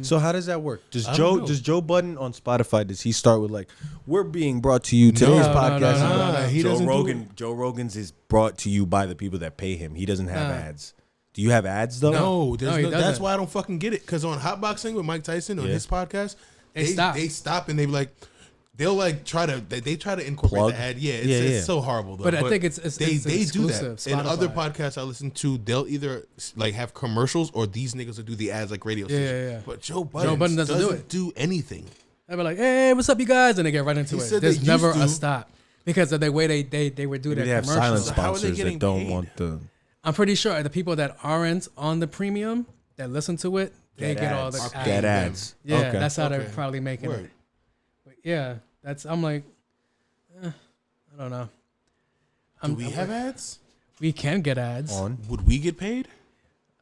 So how does that work? I don't know. Does Joe Budden on Spotify, does he start with like, we're being brought to you today's No, podcast? no. He Joe doesn't do Rogan. Joe Rogan's is brought to you by the people that pay him. He doesn't have ads. Do you have ads though? No, there's No, he no. That's doesn't. why I don't fucking get it. Because on Hotboxing with Mike Tyson on Yeah. his podcast, They stop. They stop and they be like, they'll like try to. They try to incorporate Plug? the ad. Yeah, it's, Yeah, yeah. it's so horrible though. But I think it's they do that. exclusive, In other Spotify. podcasts I listen to, they'll either like have commercials or these niggas will do the ads like radio stations. yeah. But Joe Budden, doesn't do it. anything. They'd be like, hey, what's up, you guys? And they get right into He it. said There's they never used a to. stop. Because of the way they would do Maybe their they have silent commercials. So how are they sponsors getting that don't paid? want the. I'm pretty sure the people that aren't on the premium that listen to it, they get all the ads. ads. Get ads. Yeah, Okay. that's how they're Okay. probably making Word. it. But yeah, I'm like, I don't know. Do we have ads? We can get ads. On. Would we get paid?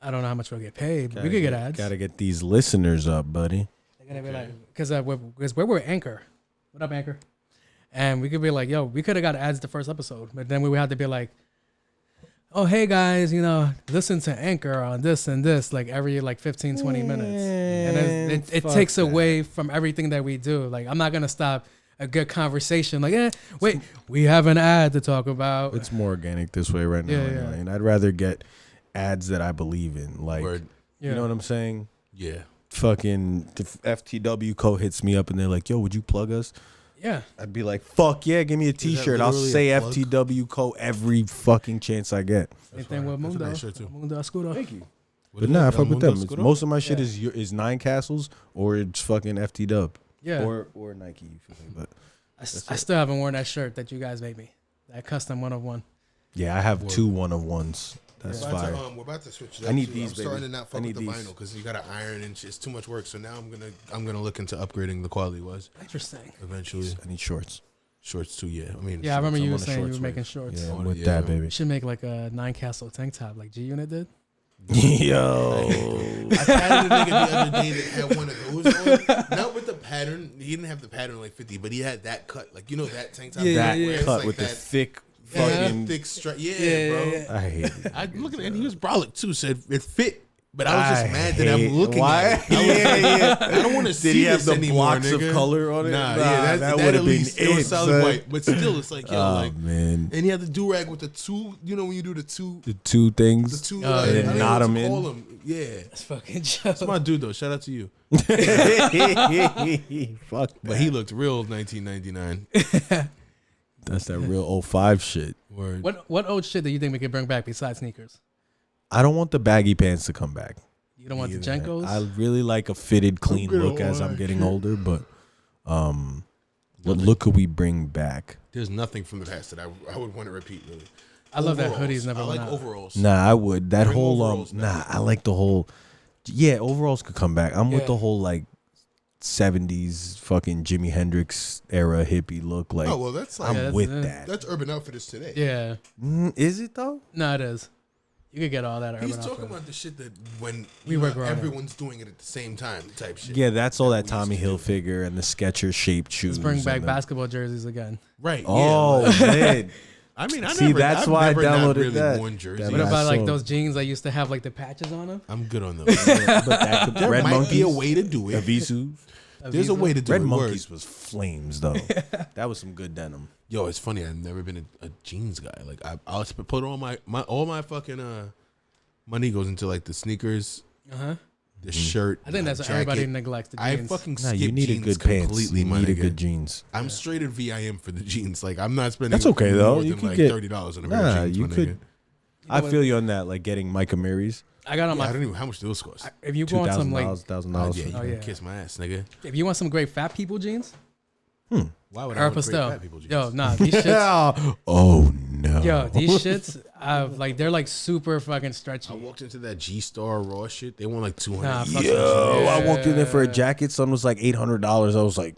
I don't know how much we'll get paid, but we could get ads. Gotta get these listeners up, buddy. They're gonna be like, because we're Anchor. What up, Anchor? And we could be like, yo, we could have got ads the first episode, but then we would have to be like, oh, hey guys, listen to Anchor on this and this, like every 15, 20 minutes. And it fuck takes that. away from everything that we do. Like, I'm not gonna stop a good conversation. Like, wait, we have an ad to talk about. It's more organic this way right now. Yeah, anyway. yeah. And I'd rather get ads that I believe in. Like, Word. Yeah. you know what I'm saying? Yeah. Fucking the FTW co hits me up and they're like, yo, would you plug us? Yeah. I'd be like, fuck yeah, give me a t-shirt. I'll literally say a plug? FTW co every fucking chance I get. Same thing with That's a Mundo. nice shirt, too. Mundo Escudo. Thank you. What But is nah, I it? fuck with them. Mundo It's, Escudo? most of my shit Yeah. is Nine Castles or it's fucking FTW. Yeah. Or Nike. You feel me? But I still haven't worn that shirt that you guys made me. That custom 1-of-1. yeah, I have 2 1-of-1s. That's fire. We're about to switch. I need too. these, I'm starting baby. to not I fuck need with the these. vinyl because you got to iron and shit. It's too much work. So now I'm gonna look into upgrading the quality was Interesting. eventually. I need shorts. Shorts too, yeah. I mean, Yeah, I remember I'm you on were the saying you were shorts making wave. shorts. Yeah, Oh, I'm with yeah. that, baby. You should make like a 9 castle tank top like G Unit did. Yo. I had a nigga the other day that had one of those on. Not with the pattern. He didn't have the pattern like 50, but he had that cut. Like, you know that tank top? Yeah, That yeah, where it's cut like with the that thick fucking fucking. thick stripe. Yeah, Yeah, bro. yeah, yeah. I hate it. I looking at it, he was brolic too, said it fit. But I was just I mad that I'm hate- looking why? at it. I don't want to see Did he have this the anymore, blocks of nigga. color on it? Nah, Nah, yeah, that that would've at been least it was it, solid son. white. But still, it's like, yo, Oh, like, man. and he had the do-rag with the two, you know when you do the two, The two things. the two, Oh, like, yeah. I don't know Knot what him to in. call them. Yeah. That's fucking joke. That's my dude, though. Shout out to you. Fuck that. But he looked real 1999. That's that real 05 shit. Word. What old shit do you think we could bring back besides sneakers? I don't want the baggy pants to come back. You don't want the Jenkos? I really like a fitted, clean good look on as I'm that getting shit. older, but what look could we bring back? There's nothing from the past that I would want to repeat, really. I love that Overalls. hoodies never I went like out. overalls. Nah, I would. That Bring whole overalls back. I like the whole. Yeah, overalls could come back. I'm with Yeah. the whole like 70s fucking Jimi Hendrix era hippie look. Like, Oh, well, that's like, I'm Yeah, with that's- that. that's Urban Outfitters today. Yeah. Is it though? No, it is. You could get all that. He's Urban talking Outfitters. about the shit that when We you were know, growing up. everyone's doing it at the same time type shit. Yeah, that's all that we Tommy used to do. Hilfiger and the Skechers shaped shoes. Let's bring back and the- basketball jerseys again. Right. Oh yeah. man, I mean, I See, never, that's I've why I never not downloaded really that. worn jerseys. That What Yeah, about like so- those jeans that used to have like the patches on them? I'm good on those. but that there Red might Monkeys, be a way to do it. Avisu. There's a way to do Red it. Monkeys Word. was flames though. That was some good denim. Yo, it's funny. I've never been a jeans guy. Like I'll put all my all my fucking money goes into like the sneakers, the shirt. I think that's what everybody neglects. The I jeans. fucking Nah, skip you need a jeans good pants. completely. You my need a nigga. good jeans. I'm straight at VIM for the jeans. Like I'm not spending. That's okay, though. More You than could like get- $30 on a pair Nah, of jeans. you my could. nigga. I feel you on that. Like getting Micah Mary's. I got on Yeah, I my. don't even know how much those cost. If you want some like, $2,000. Yeah, you Oh, can yeah. kiss my ass, nigga. if you want some great fat people jeans, Why would I want great Pastel. fat people jeans? Yo, nah, these shits. Oh no. Yo, these shits, like they're like super fucking stretchy. I walked into that G-Star Raw shit. They want like 200. Nah, fuck Yeah. that Yo, shit. I walked in there for a Yeah. jacket. Son was like $800. I was like,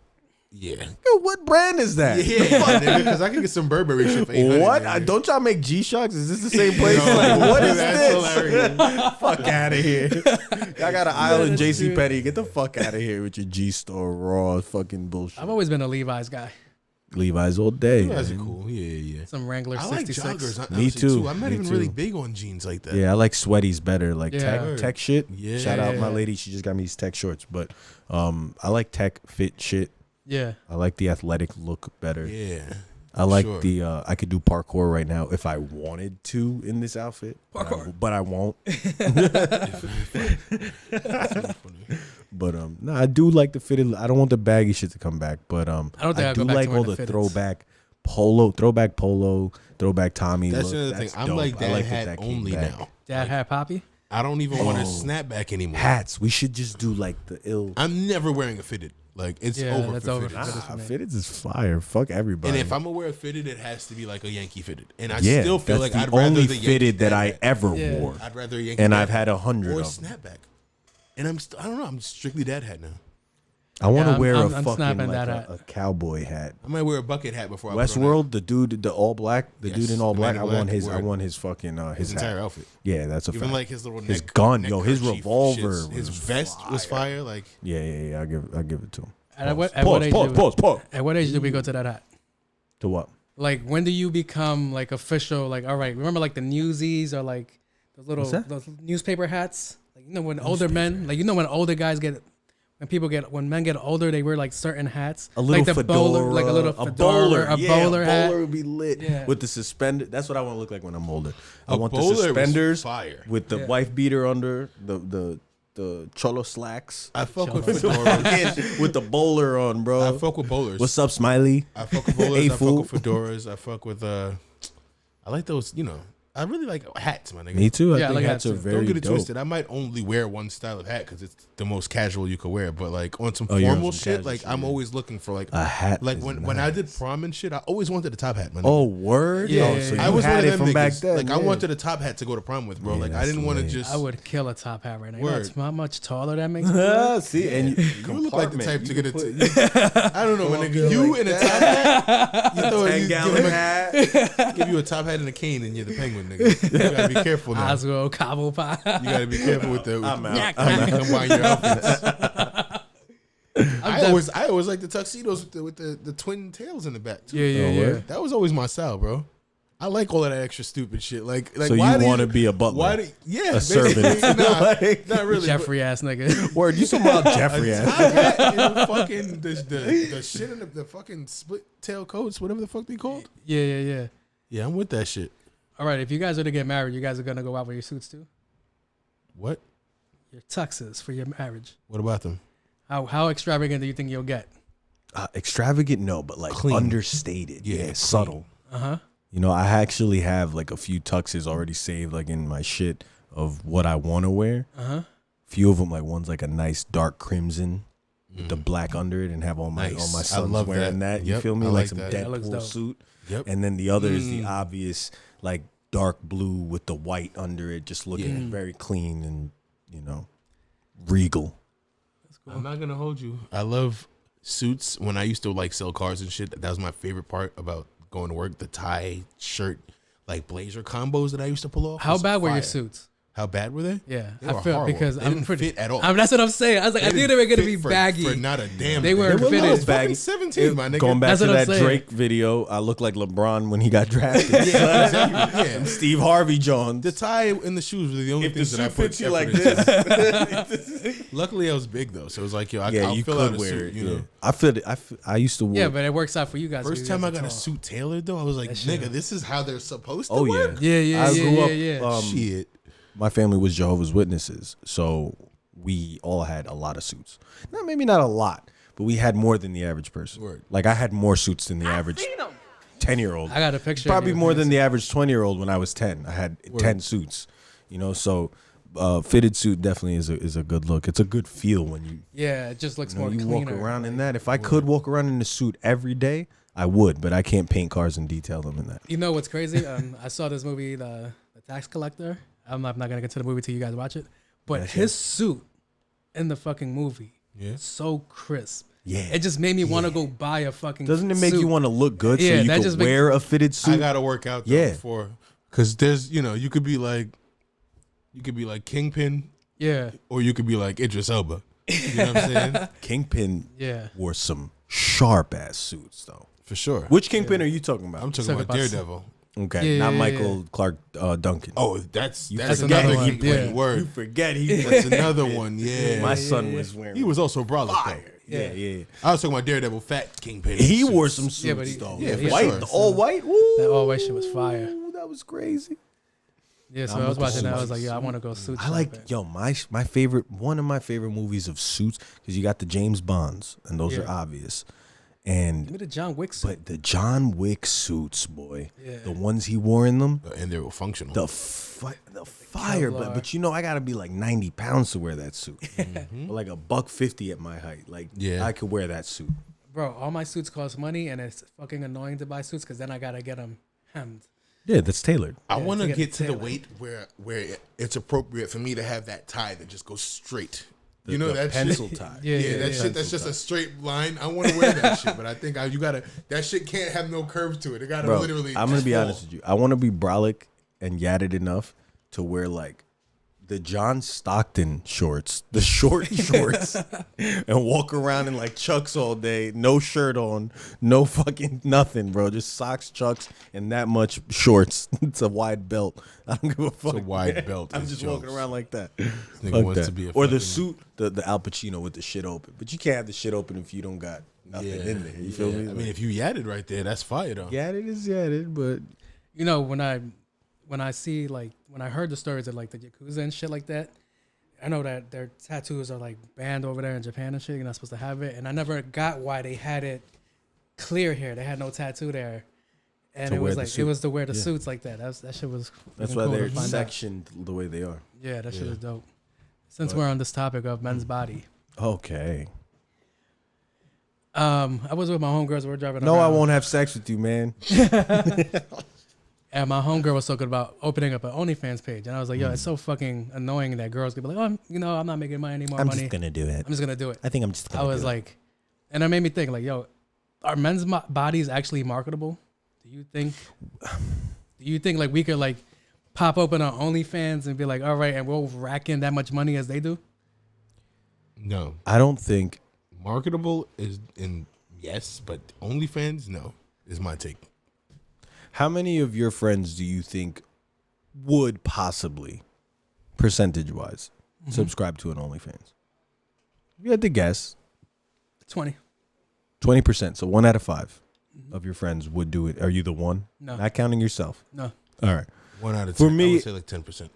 Yeah. yo, what brand is that? Yeah, because I can get some Burberry shit for 800. What? nigga. Don't y'all make G-Shocks? Is this the same place? No. Like, what is That's this? hilarious. Fuck out of here. Y'all got an aisle in that's JC true. Penney. Get the fuck out of here with your G-Store raw fucking bullshit. I've always been a Levi's guy. Levi's all day. You guys are man. cool. Yeah. Some Wrangler I like 66. joggers. Me honestly, too. I'm not Me even really too. big on jeans like that. Yeah, I like sweaties better. Like Yeah. tech shit. Yeah. Shout out Yeah, my yeah. lady. She just got me these tech shorts. But I like tech fit shit. Yeah. I like the athletic look better. Yeah. I like sure. the I could do parkour right now if I wanted to in this outfit. But I won't. But no, I do like the fitted. I don't want the baggy shit to come back. But I don't think I I'll do go back like to all wearing the the fitteds. throwback polo, throwback Tommy. That's look. the other thing. That's I'm dope. like I that like hat that came only back. now. Dad had Poppy. I don't even want a Oh. snapback anymore. Hats. We should just do like the ill. I'm never wearing a fitted. Like it's Yeah, over that's for over fitted. for fitted. for me. Fitted is fire. Fuck everybody. And if I'm gonna wear a fitted, it has to be like a Yankee fitted. And I yeah, still feel that's like the I'd rather only the Yankee fitted that I hat. ever Yeah. wore, I'd rather a Yankee and hat I've had 100 or a of them. snapback. And I don't know. I'm strictly dad hat now. I want to Yeah, wear I'm a fucking snapping like that a, hat. a cowboy hat. I might wear a bucket hat before I put on Westworld, the dude, the all black, the Yes, dude in all the black. man I in want black, his. I word. want his fucking his hat. entire outfit. Yeah, that's a Even fact. like his little His neck, gun, neck yo, his kerchief revolver shits. His was vest was fire. Like yeah. I give it to him. At what age Pause. At what age did we go to that hat? To what? Like, when do you become like official? Like, all right, remember like the Newsies or like those little What's that? those newspaper hats? Like, you know, when older men, like, you know, when older guys get, when men get older, they wear like certain hats. A little like the fedora, bowler, like a little fedora, a bowler hat. bowler would be lit Yeah. with the suspender. That's what I want to look like when I'm older. I A want the bowler was suspenders fire. with the Yeah. wife beater under the cholo slacks. I fuck with Cholo. fedoras. With the bowler on, bro. I fuck with bowlers. What's up, Smiley? I fuck with bowlers. Hey, I fuck fool. with fedoras. I fuck with I like those. You know, I really like hats, my nigga. Me too. I Yeah, I think like hats hats are too. very Don't get it dope. twisted. I might only wear one style of hat because it's the most casual you could wear. But like on some Oh, you're on formal some shit, casual like shit, I'm yeah. always looking for like A hat Like is when I did nice. prom and shit, I always wanted a top hat, man. Oh, word? Yeah, Oh, yeah, so yeah. you I was had one it of them from back niggas. then. Like I yeah. wanted a top hat to go to prom with, bro. Yeah, like I that's didn't want to lame. just. I would kill a top hat right now. You know Word. how much taller that makes me? See, and You look like the type to get it. I don't know, my Come nigga. on, You like in a top hat. You throw you 10-gallon give, hat. give you a top hat and a cane, and you're the penguin, nigga. You gotta be careful now. Oswald Cabo Pie. You gotta be careful with the. I'm out. How you combine your outfits. I always like the tuxedos with the twin tails in the back too. Yeah, Oh, yeah. word? That was always my style, bro. I like all of that extra stupid shit. Like So why you do want to be a butler? Why do yeah, A servant. basically. Nah, Like- not really. Jeffrey ass nigga. Word, you talking about Jeffrey But, ass. hat, fucking the shit in the fucking split tail coats, whatever the fuck they called. Yeah. Yeah, I'm with that shit. All right, if you guys are to get married, you guys are gonna go out with your suits too. What? Your tuxes for your marriage. What about them? How extravagant do you think you'll get? Extravagant, no, but like Clean. understated. Yeah, Yeah, clean. subtle. You know, I actually have like a few tuxes already saved, like in my shit of what I want to wear. Few of them, like one's like a nice dark crimson with the black under it, and have all my Nice. all my I sons love wearing that. You Yep, feel me? I Like like some that. That looks Deadpool dope. suit. Yep. And then the other is the obvious, like dark blue with the white under it, just looking very clean and regal. I'm not gonna hold you. I love suits. When I used to like sell cars and shit, that was my favorite part about going to work. The tie, shirt, like blazer combos that I used to pull off. How was bad were your fire. suits? How bad were they? Yeah, They I were feel horrible. because They I'm didn't pretty. fit at all. That's what I'm saying. I was like, I knew they were gonna be fit baggy. for not a damn. They thing. weren't They were fitted. little It's baggy. fucking 17, my nigga. Going back That's to what I'm that saying. Drake video, I look like LeBron when he got drafted. Yeah, exactly. Yeah. Steve Harvey Jones. The tie and the shoes were the only If the things that I suit put fits you effort like into. this, Luckily, I was big though, so it was like, yo, yeah, I'll you fill out could a wear suit. it. You know, I feel it. I used to wear. Yeah, but it works out for you guys. first because time you I guys are got a tall. suit tailored though, I was like, That nigga, shit. this is how they're supposed to Oh work. Yeah. I grew up. Yeah. Shit. My family was Jehovah's Witnesses, so we all had a lot of suits. Maybe not a lot, but we had more than the average person. Word. Like I had more suits than the average 10-year-old. I got a picture. of Probably you. more than the average 20-year-old when I was 10. I had 10 suits. So fitted suit definitely is a good look. It's a good feel when you Yeah, it just looks more you cleaner. walk around in that. If I could walk around in a suit every day, I would, but I can't paint cars and detail them in that. You know what's crazy? I saw this movie, the Tax Collector. I'm not gonna get to the movie till you guys watch it. But his suit in the fucking movie, so crisp. Yeah. It just made me want to go buy a fucking. Doesn't it make suit. you want to look good Yeah, so you that can just make- wear a fitted suit? I gotta work out though Yeah. before, because there's you could be like Kingpin, Yeah, or you could be like Idris Elba. You know what I'm saying? Kingpin yeah. wore some sharp ass suits though. For sure. Which Kingpin are you talking about? I'm talking Talking about about Daredevil. Okay, Yeah, not yeah, Michael Clark Duncan. Oh, that's forget another one. Kingpin Yeah. You word. forget he. That's another one. Yeah, My son was wearing. he was also brolic fire. though. Yeah. I was talking about Daredevil, fat Kingpin. He suits. wore some suits Yeah, but he- though. yeah, for white, sure. the all white. Woo, That all white shit was fire. that was crazy. Yeah, so I'm I was with the watching that. I was suits. like, yeah, I want to go suit. I like my favorite one of my favorite movies of suits because you got the James Bonds and those are Yeah. obvious, and Give me the John Wick suit. but the John Wick suits, boy, Yeah. the ones he wore in them, And they were functional. the fire. Kevlar. But you know I gotta be like 90 pounds to wear that suit, but like $150 at my height. Like Yeah. I could wear that suit. Bro, all my suits cost money, and it's fucking annoying to buy suits because then I gotta get them hemmed. Yeah, that's tailored. I want to to get get to the tailored. weight where it's appropriate for me to have that tie that just goes straight. The- You know the that pencil shit? tie. Yeah, Yeah, that yeah. shit. That's just a straight line. I want to wear that shit, but I think you gotta. That shit can't have no curve to it. It gotta Bro, literally. I'm gonna just be fall. honest with you. I want to be brolic and yadded enough to wear like the John Stockton shorts, the short shorts, and walk around in like Chucks all day, no shirt on, no fucking nothing, bro. Just socks, Chucks, and that much shorts. It's a wide belt. I don't give a fuck. It's a wide belt. I'm It's just jokes. walking around like that. nigga Fuck wants that. to be a or the fucking- suit, the Al Pacino with the shit open. But you can't have the shit open if you don't got nothing in there. You feel me? I mean, if you yadded right there, that's fire though. yadded is yadded, but You know, when I see like when I heard the stories of like the Yakuza and shit like that, I know that their tattoos are like banned over there in Japan and shit. You're not supposed to have it, and I never got why they had it clear here. They had no tattoo there, And To it wear was the like suit. it was to wear the Yeah. suits like that. That shit was. That's fucking why cool to they're find out. sectioned the way they are. Yeah, that shit Yeah. was dope. Since we're on this topic of men's body, Okay. I was with my homegirls. We were driving. No, I around, won't have sex with you, man. And my homegirl was talking about opening up an OnlyFans page, and I was like, "Yo, it's so fucking annoying that girls could be like, oh, I'm not making money anymore. money. gonna do it. I'm just gonna do it." I think I'm just I was like, and it made me think, like, yo, are men's bodies actually marketable? Do you think like we could like pop open our OnlyFans and be like, all right, and we'll rack in that much money as they do? No. I don't think. Marketable is in yes, but OnlyFans, no, is my take. How many of your friends do you think would possibly, percentage-wise, subscribe to an OnlyFans? If you had to guess, 20. 20%. So 1 out of 5 of your friends would do it. Are you the one? No. Not counting yourself. No. All right. 1 out of 10. For me- I would say like 10%,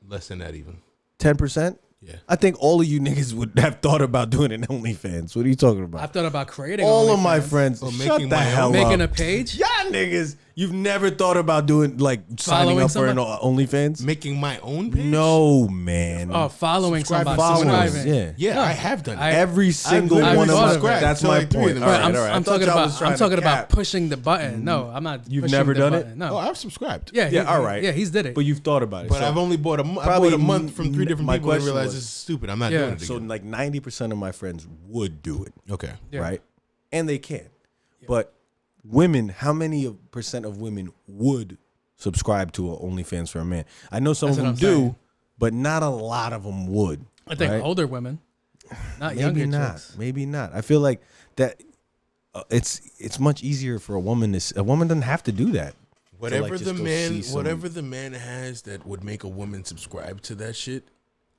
less than that even. 10%? Yeah. I think all of you niggas would have thought about doing an OnlyFans. What are you talking about? I've thought about creating All of my OnlyFans. friends. Or Shut making the my hell own. up. Making a page? Y'all niggas, you've never thought about doing like signing Following up for an somebody? OnlyFans? Making my own page? No, man. Oh, following somebody. Followers, Subscribing. yeah. Yeah, No, I have done that. Every single I've one of thought my of it. That's To my like 3 of point. them. All But right, I'm, all right. I I'm thought talking y'all about was trying I'm talking to about cap. pushing the button. No, I'm not. You've pushing never the done it? button. No. Oh, I've subscribed. Yeah, Yeah, all right. Yeah, he's did it. But you've thought about it. But So I've only bought a probably month from 3 different my people and question realized was- it's stupid. I'm not Yeah. doing it So again. like 90% of my friends would do it, Okay. Yeah. right? And they can. But women, how many percent of women would subscribe to a OnlyFans for a man? I know some That's of what them I'm do, saying. but not a lot of them would. I think right? older women, not Maybe younger not. chicks. Maybe not. I feel like that. It's much easier for a woman to. A woman doesn't have to do that. Whatever just the go man, see some- whatever the man has that would make a woman subscribe to that shit,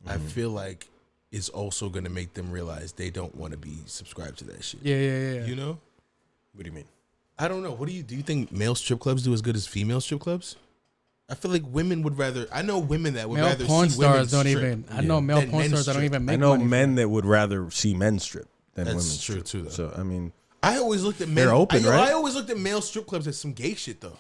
I feel like is also gonna make them realize they don't want to be subscribed to that shit. Yeah. You know? What do you mean? I don't know. What do you think male strip clubs do as good as female strip clubs? I feel like women would rather. I know women that would Male rather porn see women stars don't strip. even. I know male Than porn men stars that don't strip. even make I know money. men that would rather see men strip than That's women true strip. too, though. So I mean, I always looked at men. They're open, right? I always looked at male strip clubs as some gay shit though.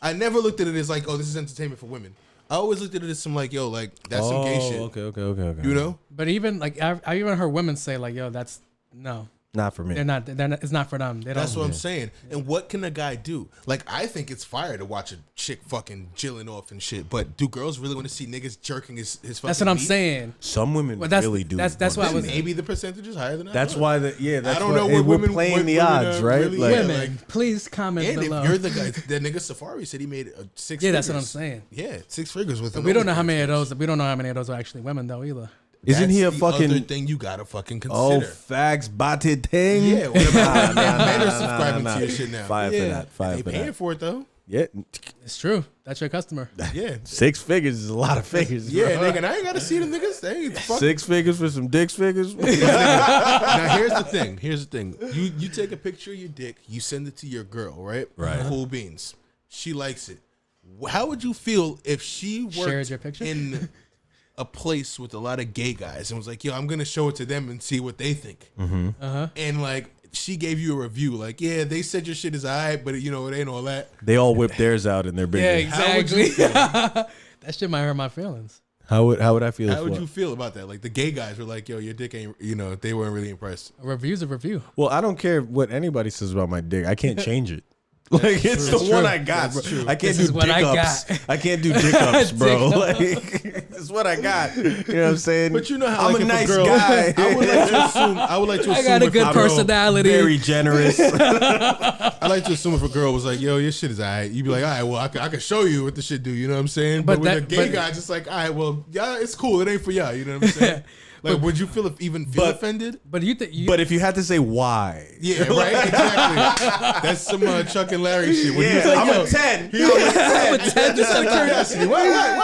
I never looked at it as like, oh, this is entertainment for women. I always looked at it as some like, yo, like that's some gay shit. Okay. You know? But even like I even heard women say like, yo, that's no. Not for me. They're not. It's not for them. They don't. That's what I'm saying. And what can a guy do? Like, I think it's fire to watch a chick fucking jilling off and shit. But do girls really want to see niggas jerking his fucking That's what I'm meat? saying. Some women Well, that's- really do. that's why I Then was- maybe the percentage is higher than I That's thought. why That's I don't why- know hey, what we're women playing what the women odds, are right? really- Like, yeah, Women, like- please comment And below. if you're the guy, that nigga Safari said he made six. Yeah, figures. that's what I'm saying. Yeah, 6 figures with. But an we don't know how OnlyFans many of page. those. We don't know how many of those are actually women though either. Isn't he a That's the fucking? other thing you gotta fucking Oh, consider? facts, botted thing. Yeah, what about Nah, men are nah, subscribing nah, to your nah. shit now? Fire for yeah. that, fire They for paying that. for it though. Yeah, It's true. That's your customer. Yeah, 6 figures is a lot of figures. yeah, bro. nigga. And I ain't gotta see them niggas. They ain't fuck. 6 figures for some dicks figures. Now here's the thing. Here's the thing. You take a picture of your dick. You send it to your girl, right? Right. Cool beans. She likes it. How would you feel if she worked Shared your picture? in a place with a lot of gay guys and was like, "Yo, I'm gonna show it to them and see what they think." And like, she gave you a review, like, "Yeah, they said your shit is alright, but you know, it ain't all that." They all whip theirs out and they're bigger. Yeah, How would you exactly. feel? That shit might hurt my feelings. How would I feel? How if would what? you feel about that? Like the gay guys were like, "Yo, your dick ain't," you know, they weren't really impressed. A review's a review. Well, I don't care what anybody says about my dick. I can't change it. Like it's true. the one I got. That's Bro. true. I can't This do is what dick I ups. got. I can't do dick ups, bro. Dick Like it's what I got. You know what I'm saying? But you know how I'm like, a if nice girl, guy. I would like to assume. I would like to assume. I got a if good girl- personality. Very generous. I like to assume if a girl was like, "Yo, your shit is alright," you'd be like, "All right, well, I can show you what the shit do." You know what I'm saying? But, But with that- a gay but- guy, just like, "All right, well, yeah, it's cool. It ain't for y'all." You know what I'm saying? Like, would you feel offended? But you think? But if you had to say why, Yeah, right. Exactly. That's some Chuck and Larry shit. When he was yeah, like, I'm "Yo, a 10. I'm a 10 just out of curiosity. Why?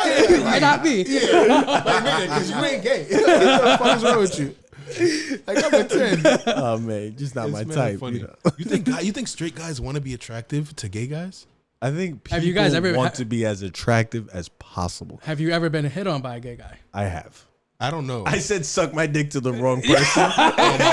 Why not me? Yeah, like nigga, because you ain't gay. What the fuck is wrong with you? Like I'm a 10. Oh man, just not It's my mad type. funny. You know? You think straight guys want to be attractive to gay guys? I think people Have you guys ever want to be as attractive as possible. Have you ever been hit on by a gay guy? I have. I don't know. I said suck my dick to the wrong person.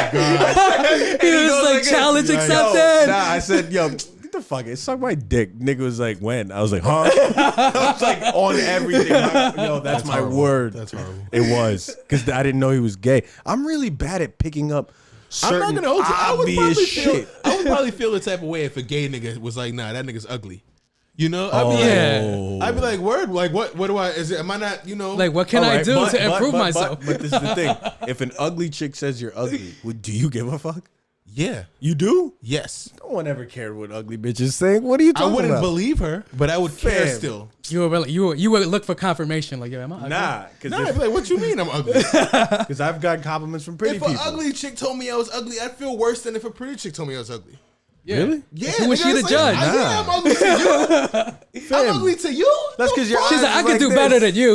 He was like, challenge Yo, accepted. Nah, I said, yo, get the fuck it. Suck my dick. Nigga was like, when? I was like, huh? I was like, on everything. Yo, that's my horrible. word. That's horrible. It was. Because I didn't know he was gay. I'm really bad at picking up I'm certain not gonna hold you. obvious shit. I would probably feel the type of way if a gay nigga was like, nah, that nigga's ugly. You know? I'd be like, I'd be like, word, like what do I am I not, you know? Like, what can I do to improve myself? But this is the thing. If an ugly chick says you're ugly, do you give a fuck? Yeah. You do? Yes. No one ever cared what ugly bitches saying. What are you I talking wouldn't about? believe her, but I would care Fam. still. You would look for confirmation. Like, yo, am I ugly? Nah, because Nah, I'd be like, what you mean I'm ugly? I've got compliments from pretty If people. an ugly chick told me I was ugly, I'd feel worse than if a pretty chick told me I was ugly. Yeah. Really? Yeah. Who was nigga, she it's to judge? Yeah, I'm ugly to you. I'm ugly to you? That's because your She's eyes like, I is can do this. better than you.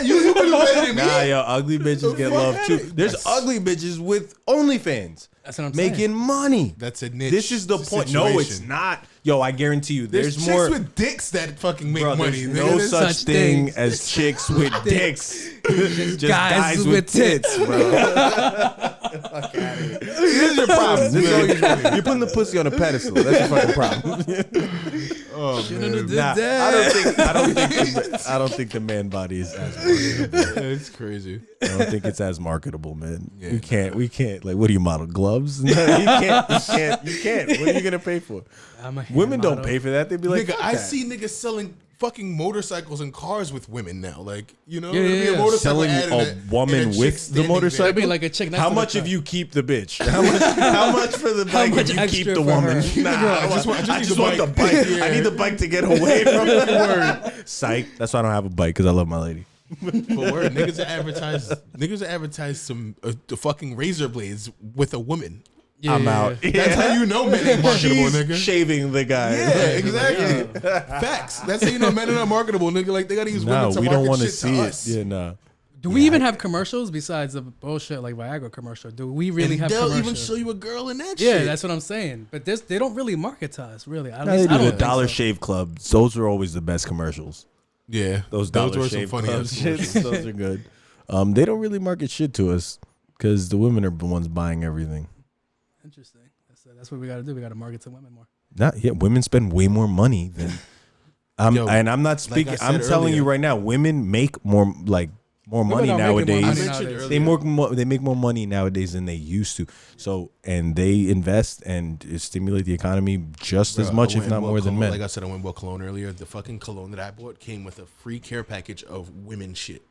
You can do better than me. Nah, yo, ugly bitches get fuck love out too. of it. There's ugly bitches with OnlyFans. That's what I'm saying. Making money. That's a niche. This is the point. No, it's situation. not. Yo, I guarantee you, There's there's chicks more. with dicks that fucking make Bro, money. there's nigga. no There's such thing things. as chicks with dicks. Just guys with with tits, bro. Fuck outta here. This is your problem. This is all you're putting the pussy on a pedestal. That's your fucking problem. Nah, I don't think the man body is as marketable. It's crazy. I don't think it's as marketable, man. Yeah, we can't. Like, what do you model? Gloves? No, you can't. What are you gonna pay for? I'm a hand Women don't model. pay for that. They'd be like, Nigga, fuck I that. see niggas selling fucking motorcycles and cars with women now. Like, you know, Yeah, there'll yeah, be a yeah. motorcycle selling ad a and woman and a chick with the standing motorcycle. there. It'd be like a chick next How to the much if truck. you keep the bitch? How much for the bike much if you keep extra the for woman? her? Nah, I just want the bike. Yeah. I need the bike to get away from the word. Psych. That's why I don't have a bike because I love my lady. But word, niggas that advertise some the fucking razor blades with a woman. Yeah, I'm yeah, out. yeah. That's how you know men ain't marketable, She's nigga. shaving the guy. Yeah, exactly. Facts. That's how you know men are not marketable, nigga. Like they gotta use No, women to we market don't want to shit see to it. us. Yeah, no. Do we even have commercials besides the bullshit like Viagra commercial? Do we really And have they'll commercials? even show you a girl in that Yeah, shit. that's what I'm saying. But they don't really market to us, really. At No, least they I do don't the think Dollar so. Shave Club. Those are always the best commercials. Yeah, Those were Dollar some Shave funny Club ass shits. commercials. Those are good. They don't really market shit to us because the women are the ones buying everything. Interesting. That's what we got to do. We got to market to women more. Not yet. Women spend way more money than. Yo, And I'm not speaking. like I I'm said telling you earlier- right now. Women make more money don't make more nowadays. money I mentioned nowadays. earlier. They make more money nowadays than they used to. So and they invest and stimulate the economy just as Bro, much, I if went not and bought more than cologne. men. Like I said, I went and bought cologne earlier. The fucking cologne that I bought came with a free care package of women shit.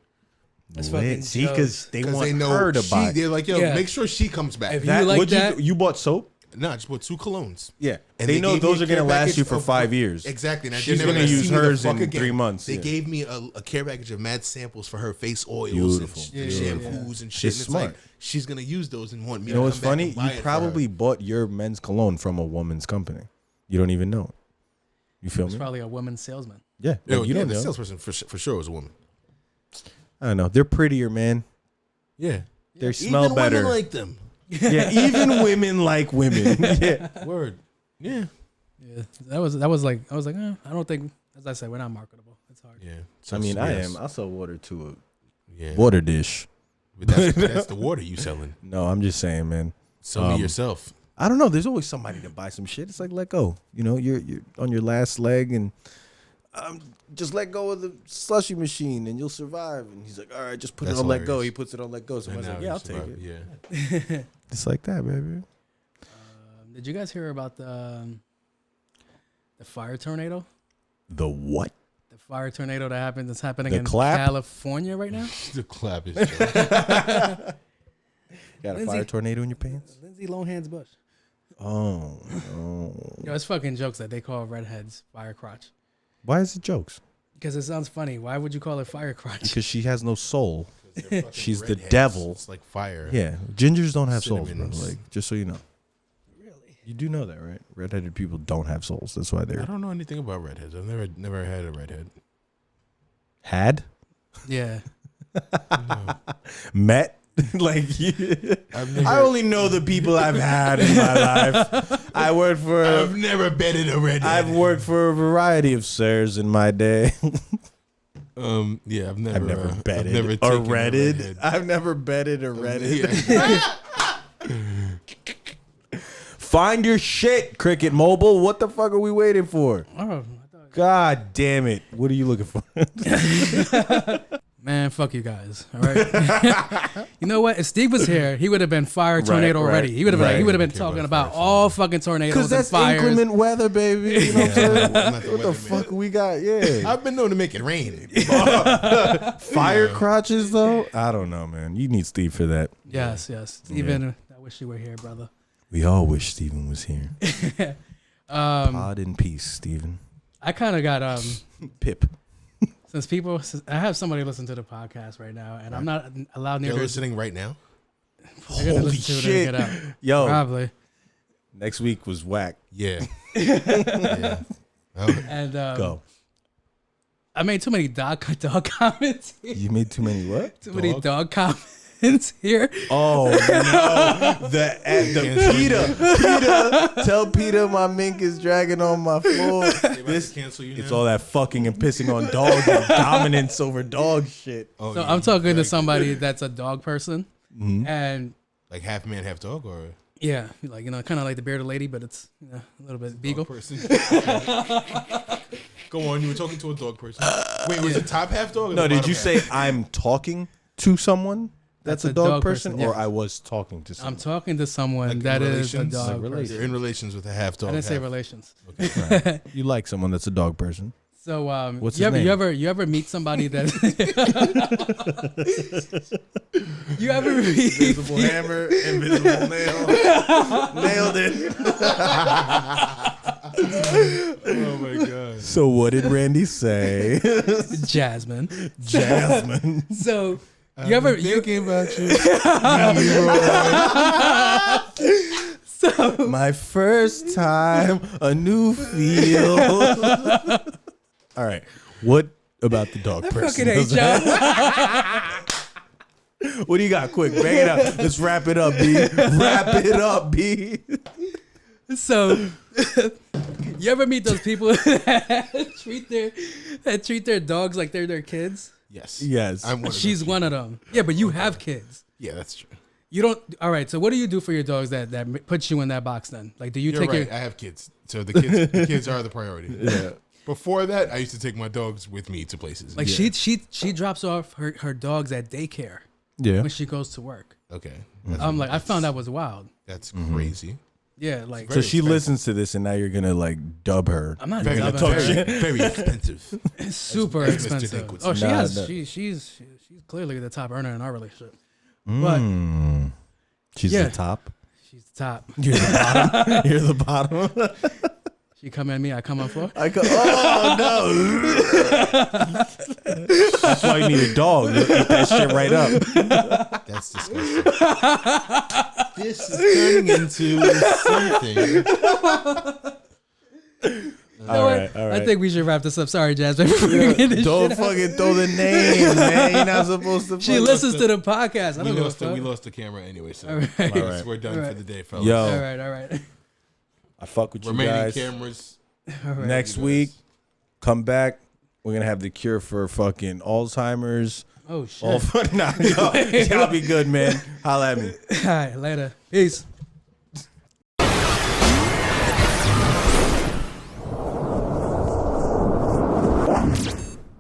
That's Lit. fucking See, because they want They know her to buy. They're like, yo, Yeah. make sure she comes back. If you like what'd that- you bought soap? Nah, I just bought 2 colognes. Yeah, And they know gave me those a are gonna care last package you for of- 5 years. Exactly. And She's they're never gonna use see me the hers fuck in again. 3 months. They Yeah. gave me a care package of mad samples for her face oils Beautiful. and shampoos and shit. It's and smart. Like, she's gonna use those and want me You know to what's come back funny? and buy You it for probably her. bought your men's cologne from a woman's company. You don't even know it. You feel It's me? probably a woman salesman. Yeah, Yo, like, you yeah, don't the know. salesperson for sure was a woman. I don't know. They're prettier, man. Yeah. They smell Even better. women like them. Yeah, even women like women. Yeah. Word. Yeah. Yeah, that was like I was like, I don't think. As I said, we're not marketable. It's hard. Yeah. I mean, I yes. am. I'll sell water to Yeah. a water dish. But that's the water you selling. No, I'm just saying, man. Sell me yourself. I don't know. There's always somebody to buy some shit. It's like, let go. You know, you're on your last leg and just let go of the slushy machine and you'll survive. And he's like, all right, just put That's it on let go. hilarious. He puts it on let go. Somebody's And like, now yeah, I'll you take it. survive. Yeah. It's like that, baby. Did you guys hear about the fire tornado? The what? The fire tornado that's happening The in clap? California right now. The clap is Got a Lindsay- fire tornado in your pants? Lindsay Lohan's bush. Oh. Yo, it's fucking jokes that they call redheads fire crotch. Why is it jokes? Because it sounds funny. Why would you call it fire crotch? Because she has no soul. She's the redheads. devil. It's like fire. Yeah. Gingers don't have souls, bro. Cinnamons. Like, just so you know. Really? You do know that, right? Redheaded people don't have souls. That's why I they're don't know anything about redheads. I've never had a redhead. had Yeah. met. Like I only know the people I've had in my life. I've never betted a redhead. I've worked for a variety of sirs in my day. Yeah, I've never betted I've never or taken a redded. redhead. I've never betted or redded. Yeah. Find your shit, Cricket Mobile. What the fuck are we waiting for? Oh, God damn it. What are you looking for? man, fuck you guys. All right. You know what? If Steve was here, he would have been fire tornado right, already. He would have been. right. He would have been Care talking about about fire all fucking tornadoes Because and that's fires. inclement weather, baby. You know what I'm saying? I'm not the What the weatherman. fuck we got? Yeah. I've been known to make it rain. Fire crotches, though? I don't know, man. You need Steve for that. Yes, yes. Steven, I wish you were here, brother. We all wish Steven was here. Pod in peace, Steven. I kind of got Pip. since I have somebody listen to the podcast right now, and I'm not allowed near They're their. listening right now. They're gonna Holy listen to it when they shit. get out. Yo, Probably. next week was whack. Yeah. Yeah. Oh, And Go. I made too many dog comments. Here. You made too many what? Too many dog comments here. Oh no! The PETA. Tell PETA my mink is dragging on my floor. this cancel you. It's all that fucking and pissing on dogs and dominance over dog shit. Oh, So yeah. I'm talking to somebody that's a dog person, and like half man, half dog, or yeah, like kind of like the bearded lady, but it's a little bit beagle. dog person. Go on. You were talking to a dog person. Wait, was it top half dog? Or No, the did bottom you half? say I'm talking to someone that's a dog person, yeah. or I was talking to someone? I'm talking to someone Like that in is a relations? dog Like person. relations. You're in relations with a half dog. I didn't say half- relations. Okay. You like someone that's a dog person? So What's you his ever name? you ever meet somebody that you ever meet Invisible hammer, invisible nail. Nailed it. Oh my god. So what did Randy say? Jasmine? Jasmine. So you ever Thinking about you. so My first time, a new feel. All right. What about the dog person? fucking hate y'all. What do you got? Quick, bang it up. Let's wrap it up, B. Wrap it up, B. So you ever meet those people that treat their dogs like they're their kids? Yes. Yes. I'm one of She's those one of them. Yeah, but you have kids. people. Yeah, that's true. You don't. All right. So what do you do for your dogs that puts you in that box? Then, like, do you You're take right. your? I have kids, so the kids are the priority. Yeah. Before that, I used to take my dogs with me to places. Like she drops off her dogs at daycare Yeah. when she goes to work. Okay. I'm like, I found that was wild. That's crazy. Yeah, like So she expensive. listens to this, and now you're gonna like dub her. I'm not Very, dubbing talk her. shit. very expensive. It's super as Mr. expensive. Dick would Oh, say. she Nah, has. nah. She's clearly the top earner in our relationship. But She's Yeah. the top. she's the top. You're the bottom. You're the bottom. She come at me, I come on floor. I go, oh no. That's why you need a dog. You eat that shit right up. That's disgusting. This is turning into something. All right. I think we should wrap this up. Sorry, Jasmine. For bringing this Don't shit up. fucking throw the name, man. You're not supposed to. She fucking- listens to the podcast. I We don't lost, give a we fuck. lost the camera anyway, so All right. we're done All for right. the day, fellas. Yo, All right. I fuck with you Remaining guys. cameras. Next week, come back. We're gonna have the cure for fucking Alzheimer's. Oh shit. All y'all be good, man. Holla at me. All right, later. Peace.